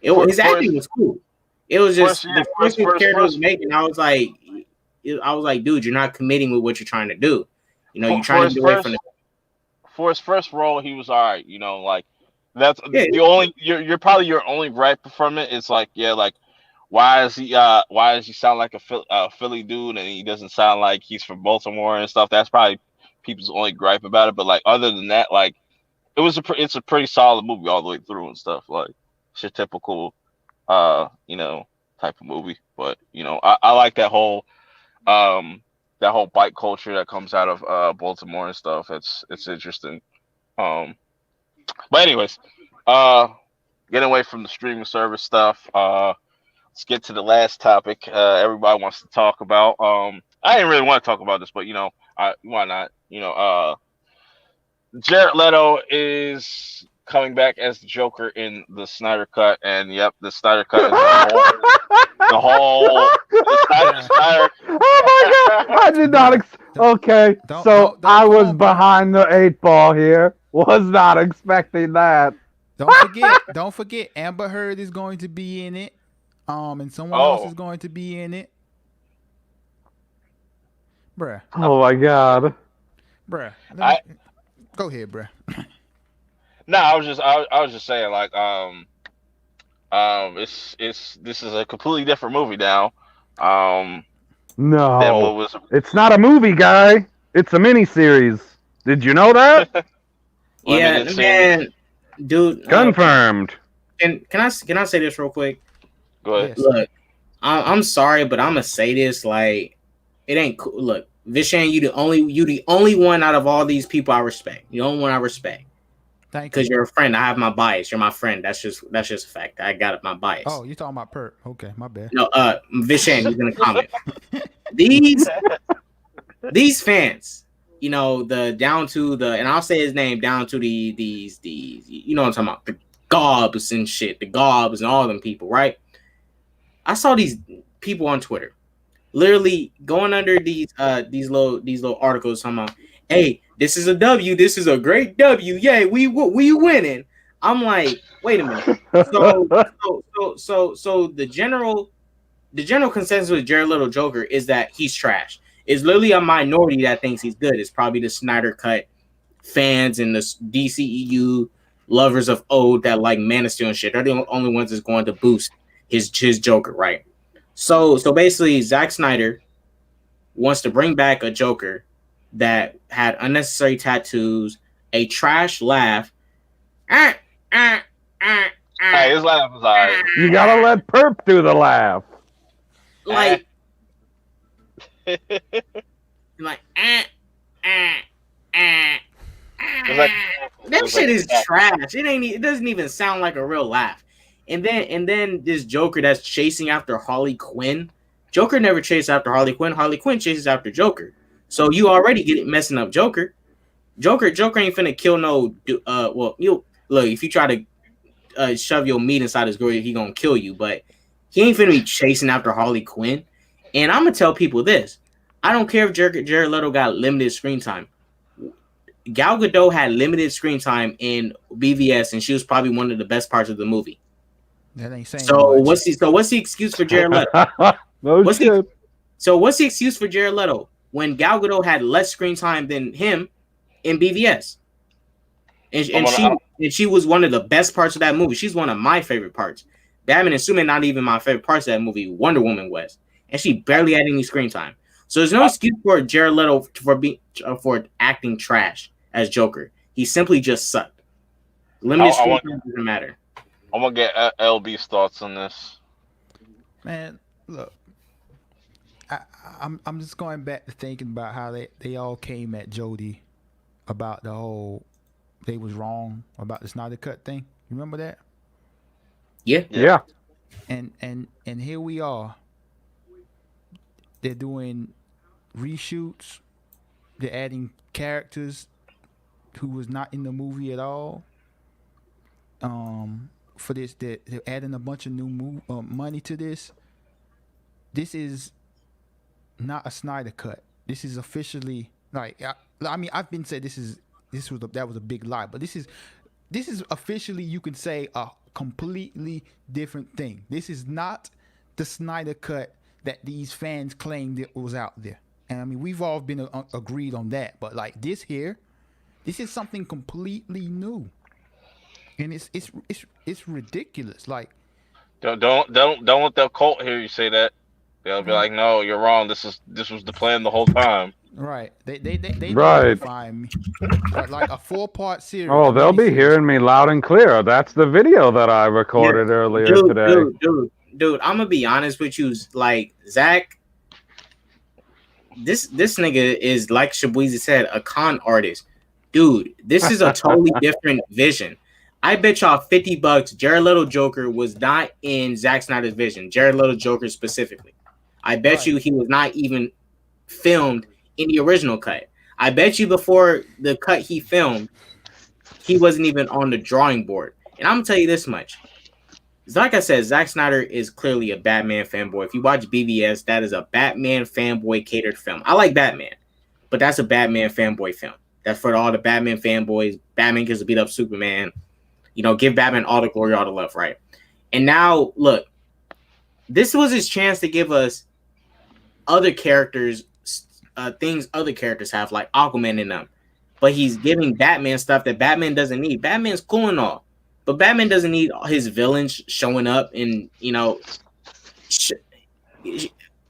His acting was cool. It was just the choices the character was making. I was like, dude, you're not committing with what you're trying to do. You know, you're trying to get away from it. For his first role, he was all right. You know, like, that's the only, you're probably your only gripe from it. It's like, yeah, like, why does he sound like a Philly dude and he doesn't sound like he's from Baltimore and stuff? That's probably people's only gripe about it. But like, other than that, like, it's a pretty solid movie all the way through and stuff. Like, it's your typical you know, type of movie. But you know, I like that whole bike culture that comes out of Baltimore and stuff. It's interesting. But anyways, getting away from the streaming service stuff. Let's get to the last topic. Everybody wants to talk about. I didn't really want to talk about this, but you know, why not? You know, Jared Leto is coming back as the Joker in the Snyder Cut, and yep, the Snyder Cut is the whole Snyder. Oh my god! I did not. Okay, so I was behind the 8 ball here. Was not expecting that. Don't forget, Amber Heard is going to be in it. And someone else is going to be in it. Bruh. Oh my god. Bruh. Go ahead, bruh. No, I was just saying, like, this is a completely different movie now. No, it's not a movie, guy. It's a miniseries. Did you know that? Yeah, man, dude. Confirmed. Can I say this real quick? Go ahead. Yes. Look, I'm sorry, but I'm gonna say this. Like, it ain't cool. Look, Vishan, you the only one out of all these people I respect. The only one I respect. Thank you. Because you're a friend. I have my bias. You're my friend. That's just a fact. I got my bias. Oh, you're talking about PURP. Okay, my bad. No, Vishan, you're gonna comment. These fans, you know, and I'll say his name, down to these, you know what I'm talking about, the gobs and shit, the gobs and all them people, right? I saw these people on Twitter literally going under these little articles talking about, hey, this is a W, this is a great W, yay, we winning. I'm like, wait a minute. So the general consensus with Jared Leto Joker is that he's trash. It's literally a minority that thinks he's good. It's probably the Snyder Cut fans and the DCEU lovers of old that like Man of Steel and shit. They're the only ones that's going to boost his Joker, right? So basically, Zack Snyder wants to bring back a Joker that had unnecessary tattoos, a trash laugh. Hey, his laugh is alright. You gotta let PURP do the laugh. Like, that shit is trash. It doesn't even sound like a real laugh. And then this Joker that's chasing after Harley Quinn. Joker never chased after Harley Quinn. Harley Quinn chases after Joker. So you already get it messing up Joker. Joker ain't finna kill no. Well, you look, if you try to shove your meat inside his girl, he gonna kill you. But he ain't finna be chasing after Harley Quinn. And I'm gonna tell people this: I don't care if Jared Leto got limited screen time. Gal Gadot had limited screen time in BVS, and she was probably one of the best parts of the movie. That ain't saying So much. what's the excuse for Jared Leto? No shit. So what's the excuse for Jared Leto when Gal Gadot had less screen time than him in BVS? And she was one of the best parts of that movie. She's one of my favorite parts. Batman and Superman, not even my favorite parts of that movie. Wonder Woman was, and she barely had any screen time. So there's no excuse for Jared Leto for acting trash as Joker. He simply just sucked. Limited screen time doesn't matter. I'm gonna get LB's thoughts on this. Man, look, I'm just going back to thinking about how they all came at Jody about the whole they was wrong about the Snyder Cut thing. You remember that? Yeah. And here we are. They're doing reshoots. They're adding characters who was not in the movie at all. For this, they're adding a bunch of new money to this. This is not a Snyder Cut. This is officially like I mean I've been said that was a big lie, but this is officially, you can say, a completely different thing. This is not the Snyder Cut that these fans claimed it was out there. And I mean, we've all been agreed on that. But like this is something completely new, and it's ridiculous. Like, Don't let the cult hear you say that. They'll be like, "No, you're wrong. This was the plan the whole time." right? They Right. find me, but like a 4-part series. Oh, they'll be hearing me loud and clear. That's the video that I recorded earlier today. Dude, I'm gonna be honest with you. Like, Zach, this nigga is, like Shabuizi said, a con artist. Dude, this is a totally different vision. I bet y'all $50 Jared Leto Joker was not in Zack Snyder's vision. Jared Leto Joker specifically. I bet you he was not even filmed in the original cut. I bet you before the cut he filmed, he wasn't even on the drawing board. And I'm gonna tell you this much. Like I said, Zack Snyder is clearly a Batman fanboy. If you watch BVS, that is a Batman fanboy catered film. I like Batman, but that's a Batman fanboy film. That's for all the Batman fanboys. Batman gets to beat up Superman. You know, give Batman all the glory, all the love, right? And now, look, this was his chance to give us other characters, things other characters have, like Aquaman in them. But he's giving Batman stuff that Batman doesn't need. Batman's cool and all, but Batman doesn't need his villains showing up and, you know,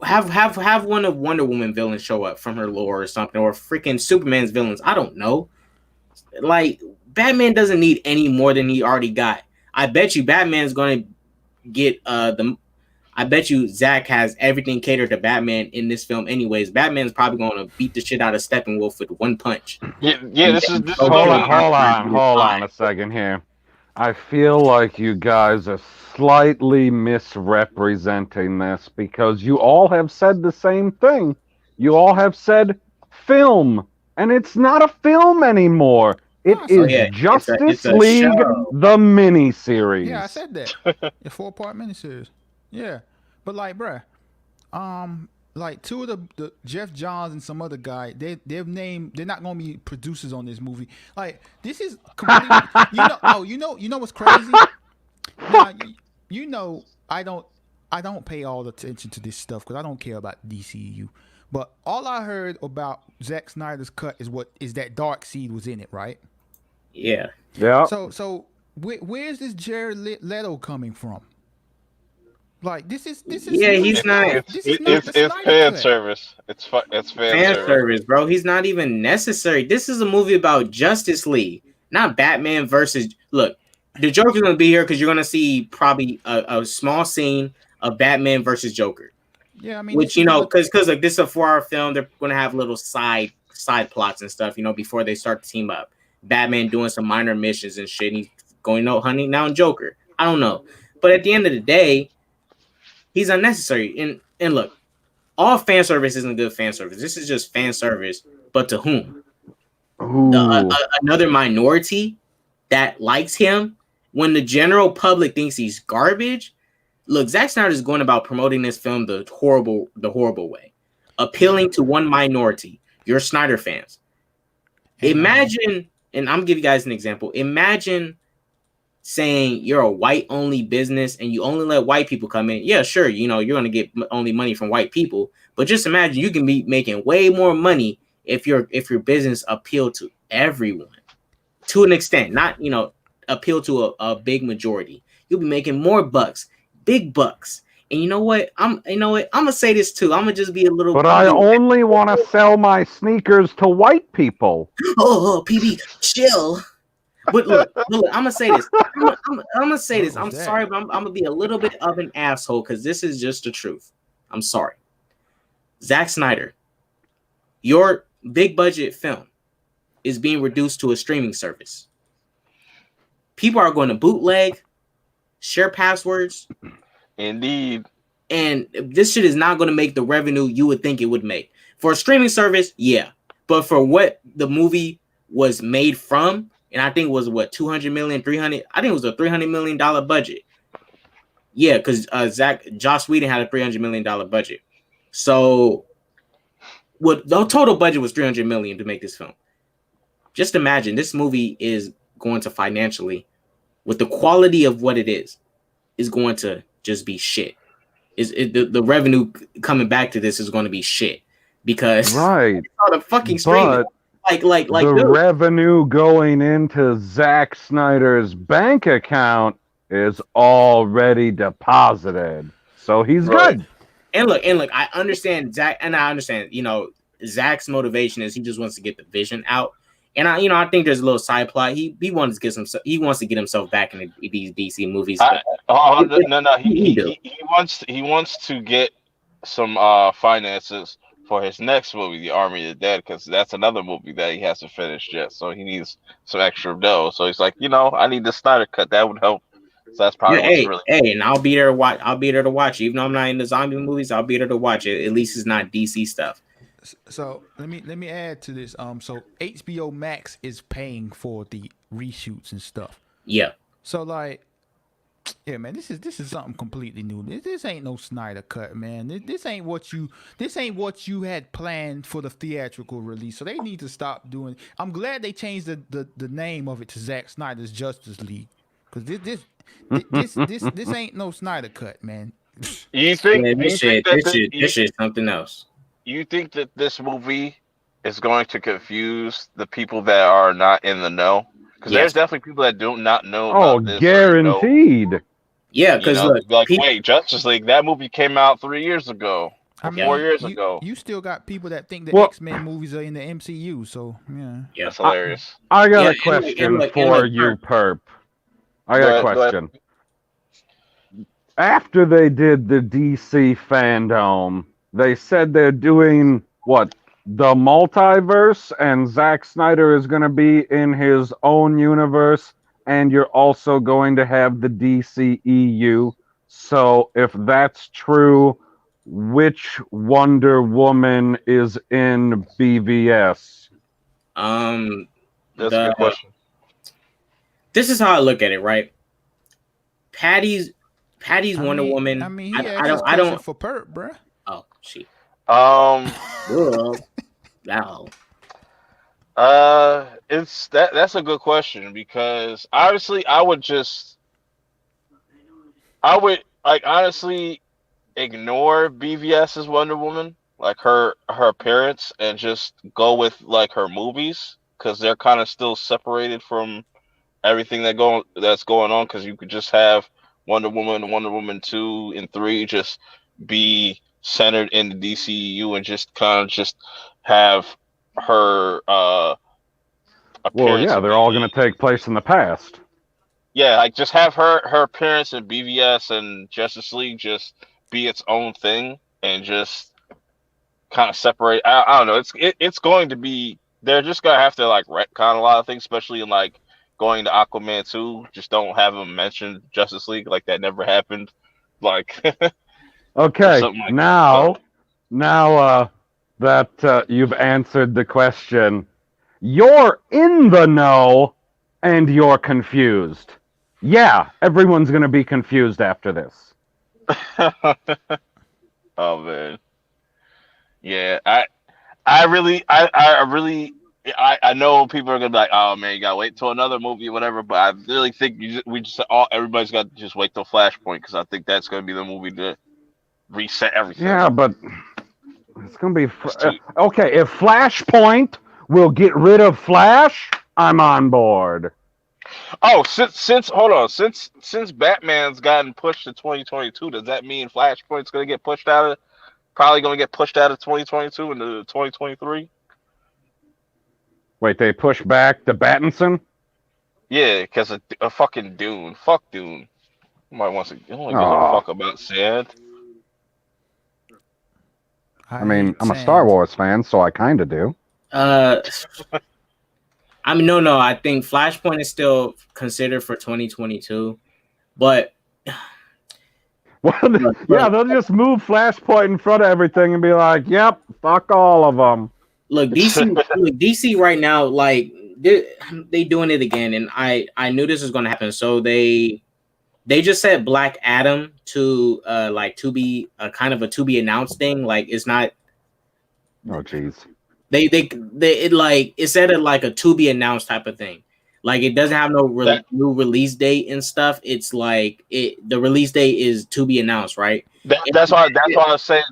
have one of Wonder Woman villains show up from her lore or something, or freaking Superman's villains. I don't know. Like, Batman doesn't need any more than he already got. I bet you Batman's going to get I bet you Zach has everything catered to Batman in this film anyways. Batman's probably going to beat the shit out of Steppenwolf with one punch. Yeah. This is Hold on a second here. I feel like you guys are slightly misrepresenting this, because you all have said the same thing. You all have said film, and it's not a film anymore. It is Justice League, the miniseries. Yeah, I said that. A 4-part miniseries. Yeah, but like, bruh, like two of the Jeff Johns and some other guy, they've named, they're not gonna be producers on this movie. Like this is completely, you know what's crazy? Now you know I don't pay all the attention to this stuff because I don't care about DCU. But all I heard about Zack Snyder's cut is that Dark Seed was in it, right? Yeah. Yeah. So where's this Jared Leto coming from? Like this is Yeah, new he's not stuff. This is not the It's Snyder fan cut. service. It's fan fan service. service, bro. He's not even necessary. This is a movie about Justice League, not Batman versus. Look, the Joker's gonna be here because you're gonna see probably a small scene of Batman versus Joker. Yeah, I mean, Which because like this is a 4-hour film, they're gonna have little side plots and stuff, before they start to team up. Batman doing some minor missions and shit. And he's going hunting down Joker. I don't know, but at the end of the day, he's unnecessary. And look, all fan service isn't good fan service. This is just fan service, but to whom? Another minority that likes him. When the general public thinks he's garbage. Look, Zack Snyder is going about promoting this film the horrible way, appealing to one minority, your Snyder fans. Imagine, and I'm gonna give you guys an example. Imagine saying you're a white-only business and you only let white people come in. Yeah, sure, you're gonna get only money from white people, but just imagine you can be making way more money if your business appealed to everyone to an extent, not appeal to a big majority. You'll be making more bucks. Big bucks. And you know what? I'm gonna say this too. I'm gonna just be a little. But I only want to sell my sneakers to white people. Oh, PB, chill. But look, I'm gonna say this. I'm gonna say this. I'm sorry, but I'm gonna be a little bit of an asshole because this is just the truth. I'm sorry, Zack Snyder. Your big budget film is being reduced to a streaming service. People are going to bootleg, share passwords. Indeed. And this shit is not going to make the revenue you would think it would make. For a streaming service, yeah. But for what the movie was made from, and I think it was what, 200 million, 300, I think it was a $300 million budget. Yeah, because Joss Whedon had a $300 million budget. So what the total budget was $300 million to make this film. Just imagine this movie is going to financially, with the quality of what it is going to just be shit. The revenue coming back to this is going to be shit because right. all the fucking streaming, like the dude, revenue going into Zack Snyder's bank account is already deposited, so he's good. And look, I understand Zack, and I understand Zack's motivation is he just wants to get the vision out. And I think there's a little side plot. He wants to get himself back in these DC movies. No. He wants to get some finances for his next movie, The Army of the Dead, because that's another movie that he hasn't finished yet. So he needs some extra dough. So he's like, I need the Snyder cut. That would help. So that's probably and I'll be there to watch. I'll be there to watch. Even though I'm not in the zombie movies, I'll be there to watch it. At least it's not DC stuff. So let me add to this. So HBO Max is paying for the reshoots and stuff. Yeah. So yeah, man, this is something completely new. This ain't no Snyder cut, man. This ain't what you had planned for the theatrical release. So they need to stop doing. I'm glad they changed the name of it to Zack Snyder's Justice League, because this ain't no Snyder cut, man. You think this shit something else? You think that this movie is going to confuse the people that are not in the know? Because there's definitely people that do not know about this. Guaranteed. Yeah, because wait, Justice League, that movie came out 3 years ago. 4 years ago. You still got people that think the X-Men movies are in the MCU, so yeah. That's hilarious. I got a question for you, Perp. I got a question. After they did the DC fandom, they said they're doing what? The multiverse, and Zack Snyder is going to be in his own universe, and you're also going to have the DCEU. So if that's true, which Wonder Woman is in BVS? That's a good question. This is how I look at it, right? Patty's Wonder Woman. I mean, I don't for PURP, bruh. Oh shit. Um, Wow. it's that's a good question because obviously I would like honestly ignore BVS's Wonder Woman, like her appearance, and just go with like her movies because they're kind of still separated from everything that's going on. Because you could just have Wonder Woman, Wonder Woman 2 and 3 just be centered in the DCU and just kind of just have her Well, appearance yeah, in they're all going to take place in the past. yeah, like just have her appearance in BVS and Justice League just be its own thing and just kind of separate. I don't know. It's going to be they're just gonna have to like retcon a lot of things, especially in like going to Aquaman 2. Just don't have them mention Justice League like that never happened, like or Okay, something like now, that. that you've answered the question, you're in the know and you're confused. Yeah, everyone's going to be confused after this. Oh man, yeah. I know people are gonna be like, oh man, you gotta wait till another movie or whatever. But I really think everybody's got to just wait till Flashpoint because I think that's gonna be the movie to reset everything. Yeah, but it's going to be too- okay. If Flashpoint will get rid of Flash, I'm on board. Oh, since hold on, since Batman's gotten pushed to 2022, does that mean Flashpoint's gonna get pushed out of probably gonna get pushed out of 2022 into 2023? Wait, they push back the Battinson? Yeah, because a fucking Dune. Fuck Dune. Nobody gives a Aw. fuck about sand. I mean, hate I'm a sand. Star Wars fan, so I kind of do. I mean, no. I think Flashpoint is still considered for 2022, but Well, yeah, they'll just move Flashpoint in front of everything and be like, "Yep, fuck all of them." look, DC right now, like they doing it again, and I knew this was going to happen. So they just said Black Adam to like to be a kind of a to be announced thing. Like it's not. Oh, jeez. They it like it said it like a to be announced type of thing. Like it doesn't have no new release date and stuff. It's like the release date is to be announced, right? That's why I said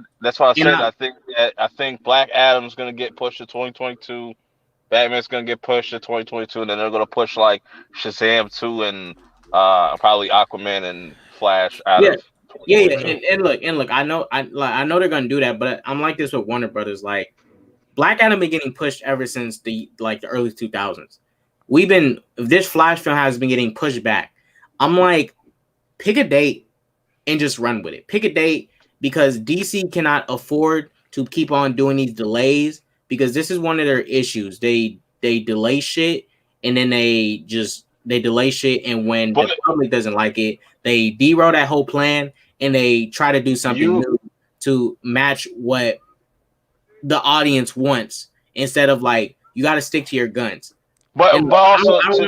And I think Black Adam's gonna get pushed to 2022. Batman's gonna get pushed to 2022, and then they're gonna push like Shazam 2 and probably Aquaman and Flash out Yeah. of Yeah, 2022. and look, I know they're gonna do that, but I'm like this with Warner Brothers. Like Black Adam been getting pushed ever since the early 2000s. This Flash film has been getting pushed back. I'm like, pick a date and just run with it. Pick a date because DC cannot afford to keep on doing these delays because this is one of their issues. They delay shit and then they delay shit, and when the public doesn't like it, they derail that whole plan and they try to do something new to match what the audience wants instead of like you got to stick to your guns. But also, I'll say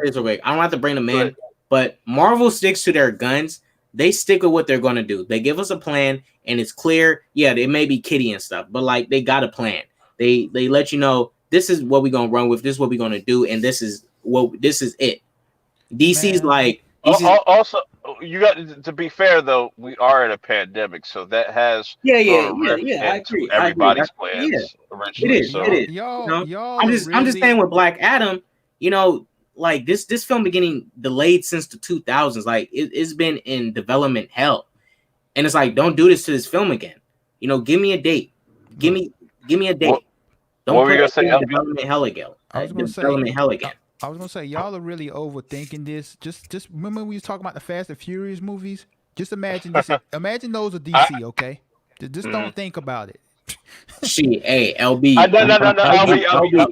this real quick. I don't have to bring them in, but Marvel sticks to their guns. They stick with what they're going to do. They give us a plan, and it's clear. Yeah, they may be kiddie and stuff, but like they got a plan. They let you know this is what we're gonna run with. This is what we're gonna do, and this is it. DC's like also you got to be fair though. We are in a pandemic, so that has yeah. I agree. Everybody's plans originally. It is. I'm just saying with Black Adam, like this film been getting delayed since the 2000s. Like it's been in development hell, and it's like don't do this to this film again. Give me a date. Give me a date. Don't put it in development hell again. I was gonna say y'all are really overthinking this. Just remember we was talking about the Fast and Furious movies. Just imagine this. Imagine those are DC, okay? Just don't think about it. Hey, LB. LB.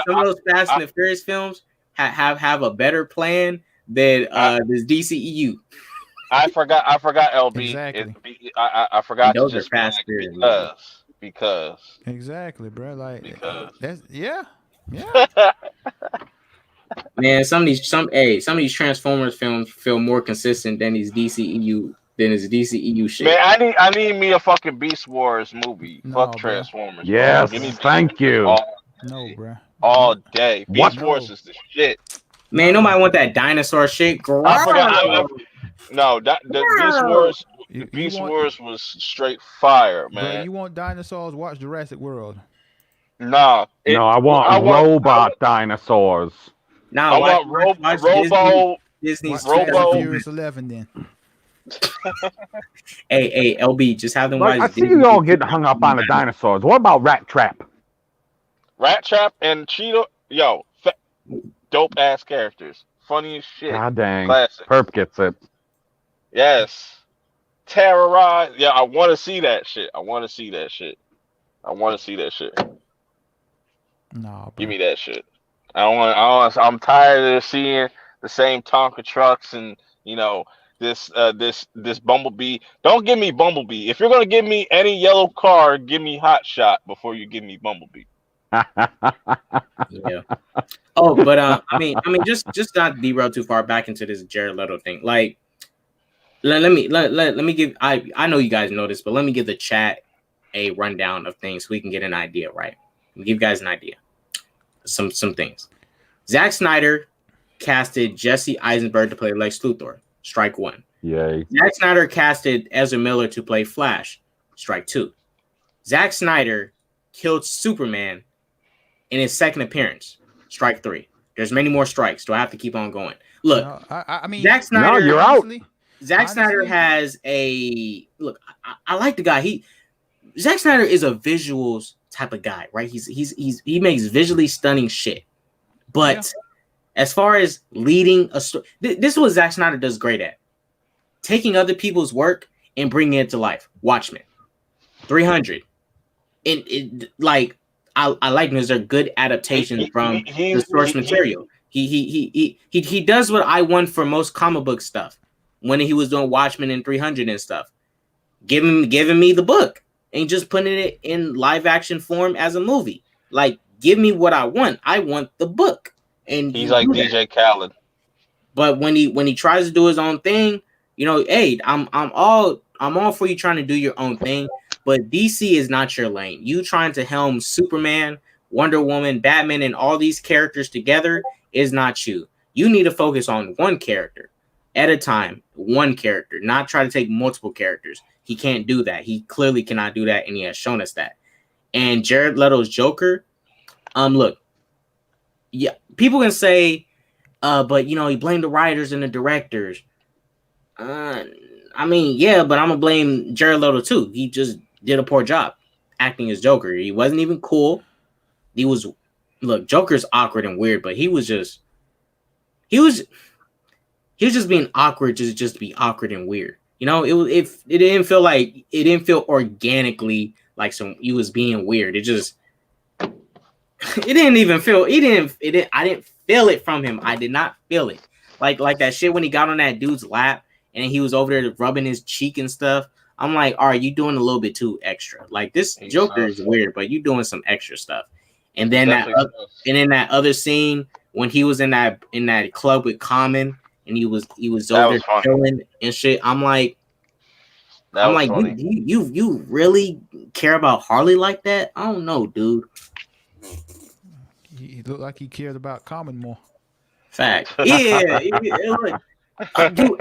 Some of those Fast and the Furious films have a better plan than this DCEU. I forgot LB. Exactly. I forgot those to just are Fast and because exactly, bro. Like that's yeah. Man, some of these Transformers films feel more consistent than these DCEU then it's DCEU shit. Man, I need me a fucking Beast Wars movie. No, Fuck bro. Transformers. Yes, Bro. Give me Beast thank you. Wars No, bruh. all day. What? Beast Wars is the shit. Man, nobody want that dinosaur shit. I forgot. No, the Beast Wars. The Beast Wars was straight fire, Bro, man. you want dinosaurs? Watch Jurassic World. Nah. No, I want robot dinosaurs. Nah, I want Robo. Disney's Watch Fast and Robo. Furious 11 then. Hey, LB, just have them Like, I watch see Disney. you all getting hung up on the dinosaurs. What about Rat Trap? Rat Trap and Cheetah. Yo, dope ass characters. Funny as shit. God dang. Classic. Perp gets it. Yes. Terrorize. Yeah, I want to see that shit. I want to see that shit. Nah, bro. Give me that shit. I'm tired of seeing the same Tonka trucks and this Bumblebee. Don't give me Bumblebee. If you're gonna give me any yellow car, give me Hot Shot before you give me Bumblebee. Yeah. Oh, but I mean, just not derail too far back into this Jared Leto thing. Like, let me give. I know you guys know this, but let me give the chat a rundown of things so we can get an idea, right? Give you guys an idea. Some things. Zack Snyder casted Jesse Eisenberg to play Lex Luthor. Strike one. Yay. Zack Snyder casted Ezra Miller to play Flash. Strike two. Zack Snyder killed Superman in his second appearance. Strike three. There's many more strikes. Do I have to keep on going? Look, No, I mean, Zack Snyder. No, you're out. Zack Snyder has a look. I like the guy. Zack Snyder is a visuals type of guy, right? He makes visually stunning shit. But as far as leading a story, this is what Zack Snyder does great at: taking other people's work and bringing it to life. Watchmen, 300, and like I like because they're good adaptations from the source material. He does what I want for most comic book stuff when he was doing Watchmen and 300 and stuff, giving me the book and just putting it in live action form as a movie. Like, give me what I want. I want the book. And he's like DJ Khaled. But when he tries to do his own thing, hey, I'm all for you trying to do your own thing. But DC is not your lane. You trying to helm Superman, Wonder Woman, Batman, and all these characters together is not you. You need to focus on one character at a time, one character, not try to take multiple characters. He can't do that. He clearly cannot do that, and he has shown us that. And Jared Leto's Joker, look, yeah, people can say, but he blamed the writers and the directors. I mean, yeah, but I'm gonna blame Jared Leto too. He just did a poor job acting as Joker. He wasn't even cool. Joker's awkward and weird, but he was just being awkward just to be awkward and weird. It didn't feel organically like he was being weird. I didn't feel it from him. I did not feel it. Like that shit when he got on that dude's lap and he was over there rubbing his cheek and stuff. I'm like, all right, you doing a little bit too extra. Like, this Joker is weird, but you doing some extra stuff. And then that other scene when he was in that club with Common and he was over there chilling and shit. I'm like, you really care about Harley like that? I don't know, dude. He looked like he cared about Common more. Fact. Yeah. Dude,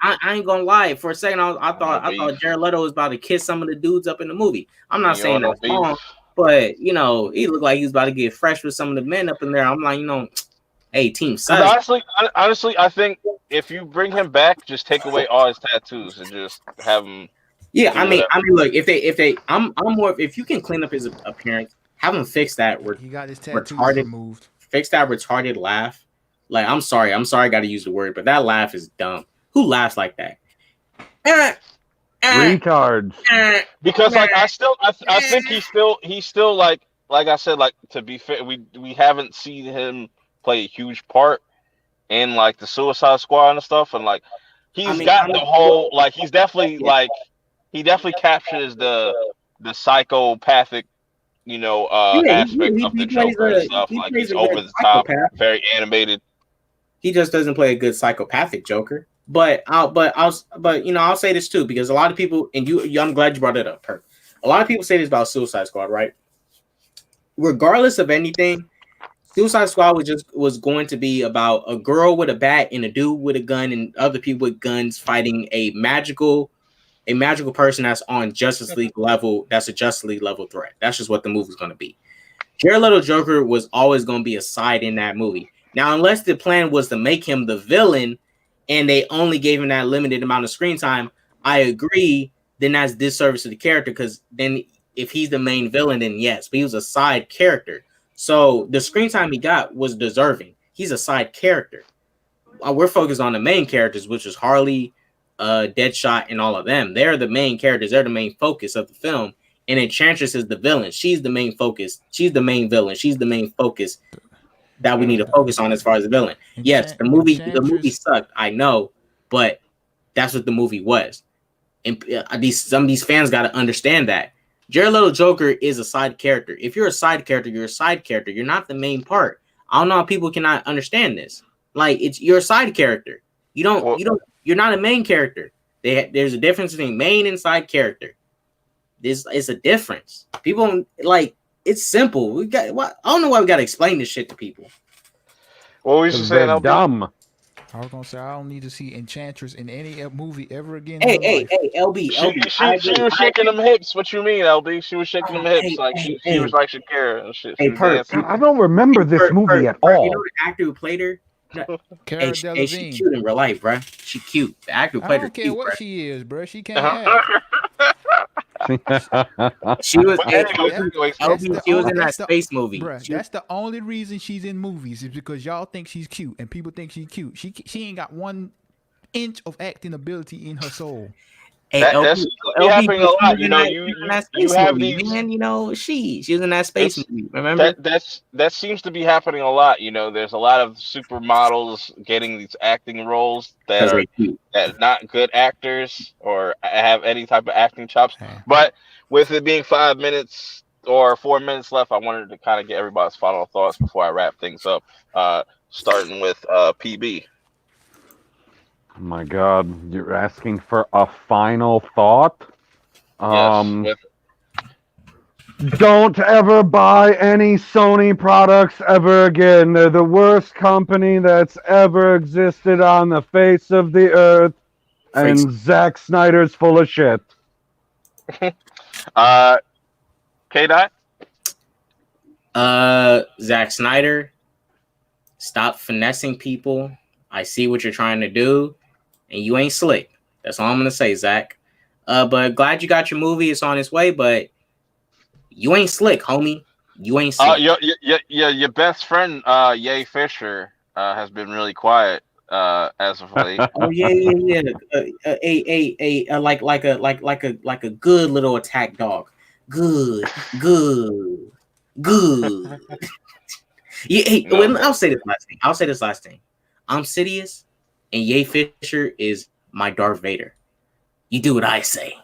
I ain't gonna lie. For a second, I thought Jared Leto was about to kiss some of the dudes up in the movie. I'm not saying that's wrong, but he looked like he was about to get fresh with some of the men up in there. I'm like, hey, team size. Honestly, I think if you bring him back, just take away all his tattoos and just have him. Yeah, I mean, look, I'm more if you can clean up his appearance, have him fix that. He got his tattoos removed. Fix that retarded laugh. Like, I'm sorry, I got to use the word, but that laugh is dumb. Who laughs like that? Retards. Because I think he's still like I said, like, to be fair, we haven't seen him play a huge part in like the Suicide Squad and stuff, and like he's got the whole like he definitely captures the psychopathic aspect of the Joker and stuff. Like, he's over the top, very animated. He just doesn't play a good psychopathic Joker. I'll say this too, because a lot of people, and I'm glad you brought it up, Perk. A lot of people say this about Suicide Squad, right? Regardless of anything, Suicide Squad was going to be about a girl with a bat and a dude with a gun and other people with guns fighting a magical person that's on Justice League level. That's a Justice League level threat. That's just what the movie's going to be. Jared Leto Joker was always going to be a side in that movie. Now, unless the plan was to make him the villain and they only gave him that limited amount of screen time, I agree, then that's disservice to the character, because then if he's the main villain, then yes, but he was a side character. So the screen time he got was deserving. He's a side character. We're focused on the main characters, which is Harley, Deadshot, and all of them. They're the main characters. They're the main focus of the film. And Enchantress is the villain. She's the main focus. She's the main villain. She's the main focus that we need to focus on as far as the villain. Yes, the movie sucked, I know, but that's what the movie was. And some of these fans got to understand that Jared Leto Joker is a side character. If you're a side character, you're a side character. You're not the main part. I don't know how people cannot understand this. Like, you're a side character. You're not a main character. There's a difference between main and side character. It's a difference. People it's simple. I don't know why we got to explain this shit to people. What were you saying? They're dumb. I was gonna say I don't need to see Enchantress in any movie ever again. Hey, LB. She was shaking them hips. What you mean, LB? She was shaking them hips she was like Shakira and shit. I don't remember this movie at all. You know the actor who played her? Cara Delevingne. She cute in real life, bro. She cute. The actor who played her. I don't care what she is, bro. She can't She was she was in that space movie. Bruh, that's the only reason she's in movies, is because y'all think she's cute and people think she's cute. She ain't got 1 inch of acting ability in her soul. Hey, that's happening a lot. You know, you have these. Man, you know, she was in that space movie. Remember? That seems to be happening a lot. You know, there's a lot of supermodels getting these acting roles that are not good actors or have any type of acting chops. But with it being 5 minutes or 4 minutes left, I wanted to kind of get everybody's final thoughts before I wrap things up. Starting with PB. Oh my God, you're asking for a final thought? Yes, don't ever buy any Sony products ever again. They're the worst company that's ever existed on the face of the earth. And Zack Snyder's full of shit. K-Dot? Zack Snyder, stop finessing people. I see what you're trying to do, and you ain't slick. That's all I'm gonna say, Zach. But glad you got your movie. It's on its way, but you ain't slick, homie. You ain't slick. Your best friend, Ye Fisher, has been really quiet as of late. Oh yeah. Like a good little attack dog. Good. Yeah. Hey, I'll say this last thing. I'm Sidious, and Ye Fisher is my Darth Vader. You do what I say.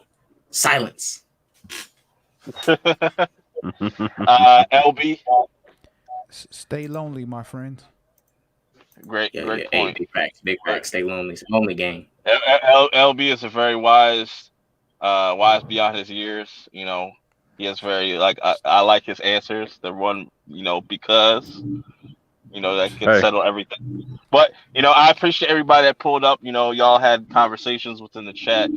Silence. LB. Stay lonely, my friend. Great point. Hey, big facts. Stay lonely. It's a lonely game. LB is a very wise beyond his years. You know, he has very I like his answers. The one, because. That can settle everything. But, I appreciate everybody that pulled up. Y'all had conversations within the chat.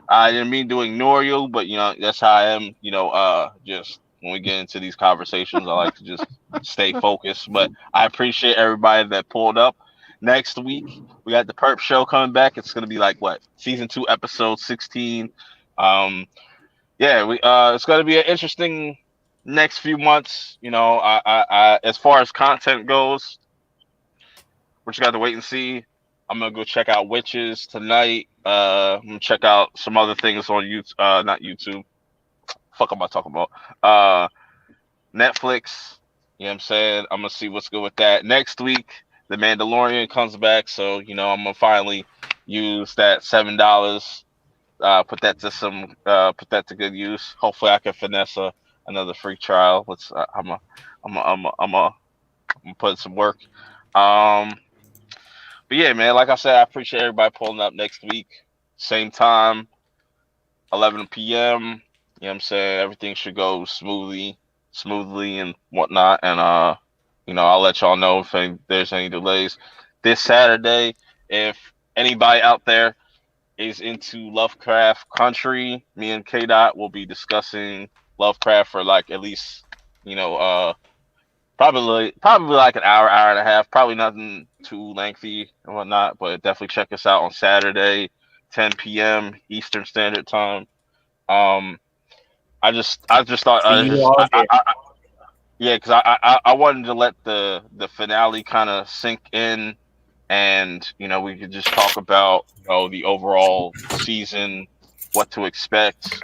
I didn't mean to ignore you, but, that's how I am. Just when we get into these conversations, I like to just stay focused. But I appreciate everybody that pulled up. Next week, we got the PURP show coming back. It's going to be season 2, episode 16. It's going to be an interesting next few months. I as far as content goes, we just got to wait and see. I'm gonna go check out Witches tonight. I'm gonna check out some other things on YouTube. Not YouTube. Fuck am I talking about? Netflix. You know what I'm saying? I'm gonna see what's good with that. Next week, The Mandalorian comes back, so I'm gonna finally use that $7. Put that to good use. Hopefully, I can finesse another free trial. I'm put some work. But yeah, man, like I said, I appreciate everybody pulling up next week. Same time, 11 p.m. You know what I'm saying? Everything should go smoothly and whatnot. And I'll let y'all know if there's any delays. This Saturday, if anybody out there is into Lovecraft Country, me and K Dot will be discussing Lovecraft for like at least, probably like an hour and a half. Probably nothing too lengthy and whatnot, but definitely check us out on Saturday, 10 p.m. Eastern Standard Time. I just thought See you all there. yeah, because I wanted to let the finale kind of sink in, and we could just talk about the overall season, what to expect,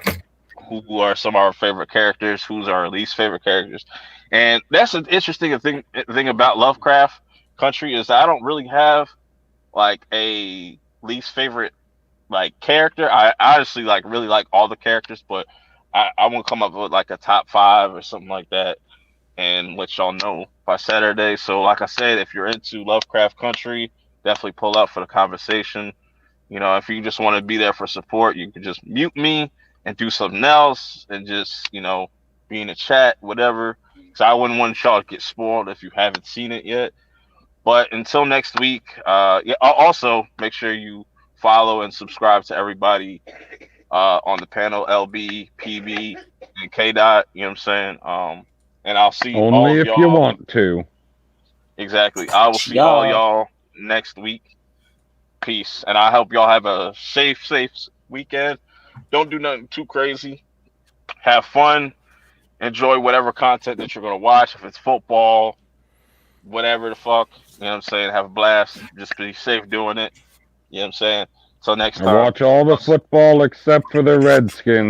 who are some of our favorite characters, who's our least favorite characters. And that's an interesting thing about Lovecraft Country is I don't really have like a least favorite like character. I honestly really like all the characters, but I won't come up with like a top 5 or something like that and let y'all know by Saturday. So like I said, if you're into Lovecraft Country, definitely pull up for the conversation. If you just want to be there for support, you can just mute me and do something else and just, be in the chat, whatever. Because I wouldn't want y'all to get spoiled if you haven't seen it yet. But until next week, also make sure you follow and subscribe to everybody on the panel, LB, PB, and K Dot. You know what I'm saying? And I'll see all Only of if y'all. you want to. Exactly. I will see all y'all next week. Peace. And I hope y'all have a safe weekend. Don't do nothing too crazy. Have fun. Enjoy whatever content that you're going to watch. If it's football, whatever the fuck. You know what I'm saying? Have a blast. Just be safe doing it. You know what I'm saying? Till next time. Watch all the football except for the Redskins.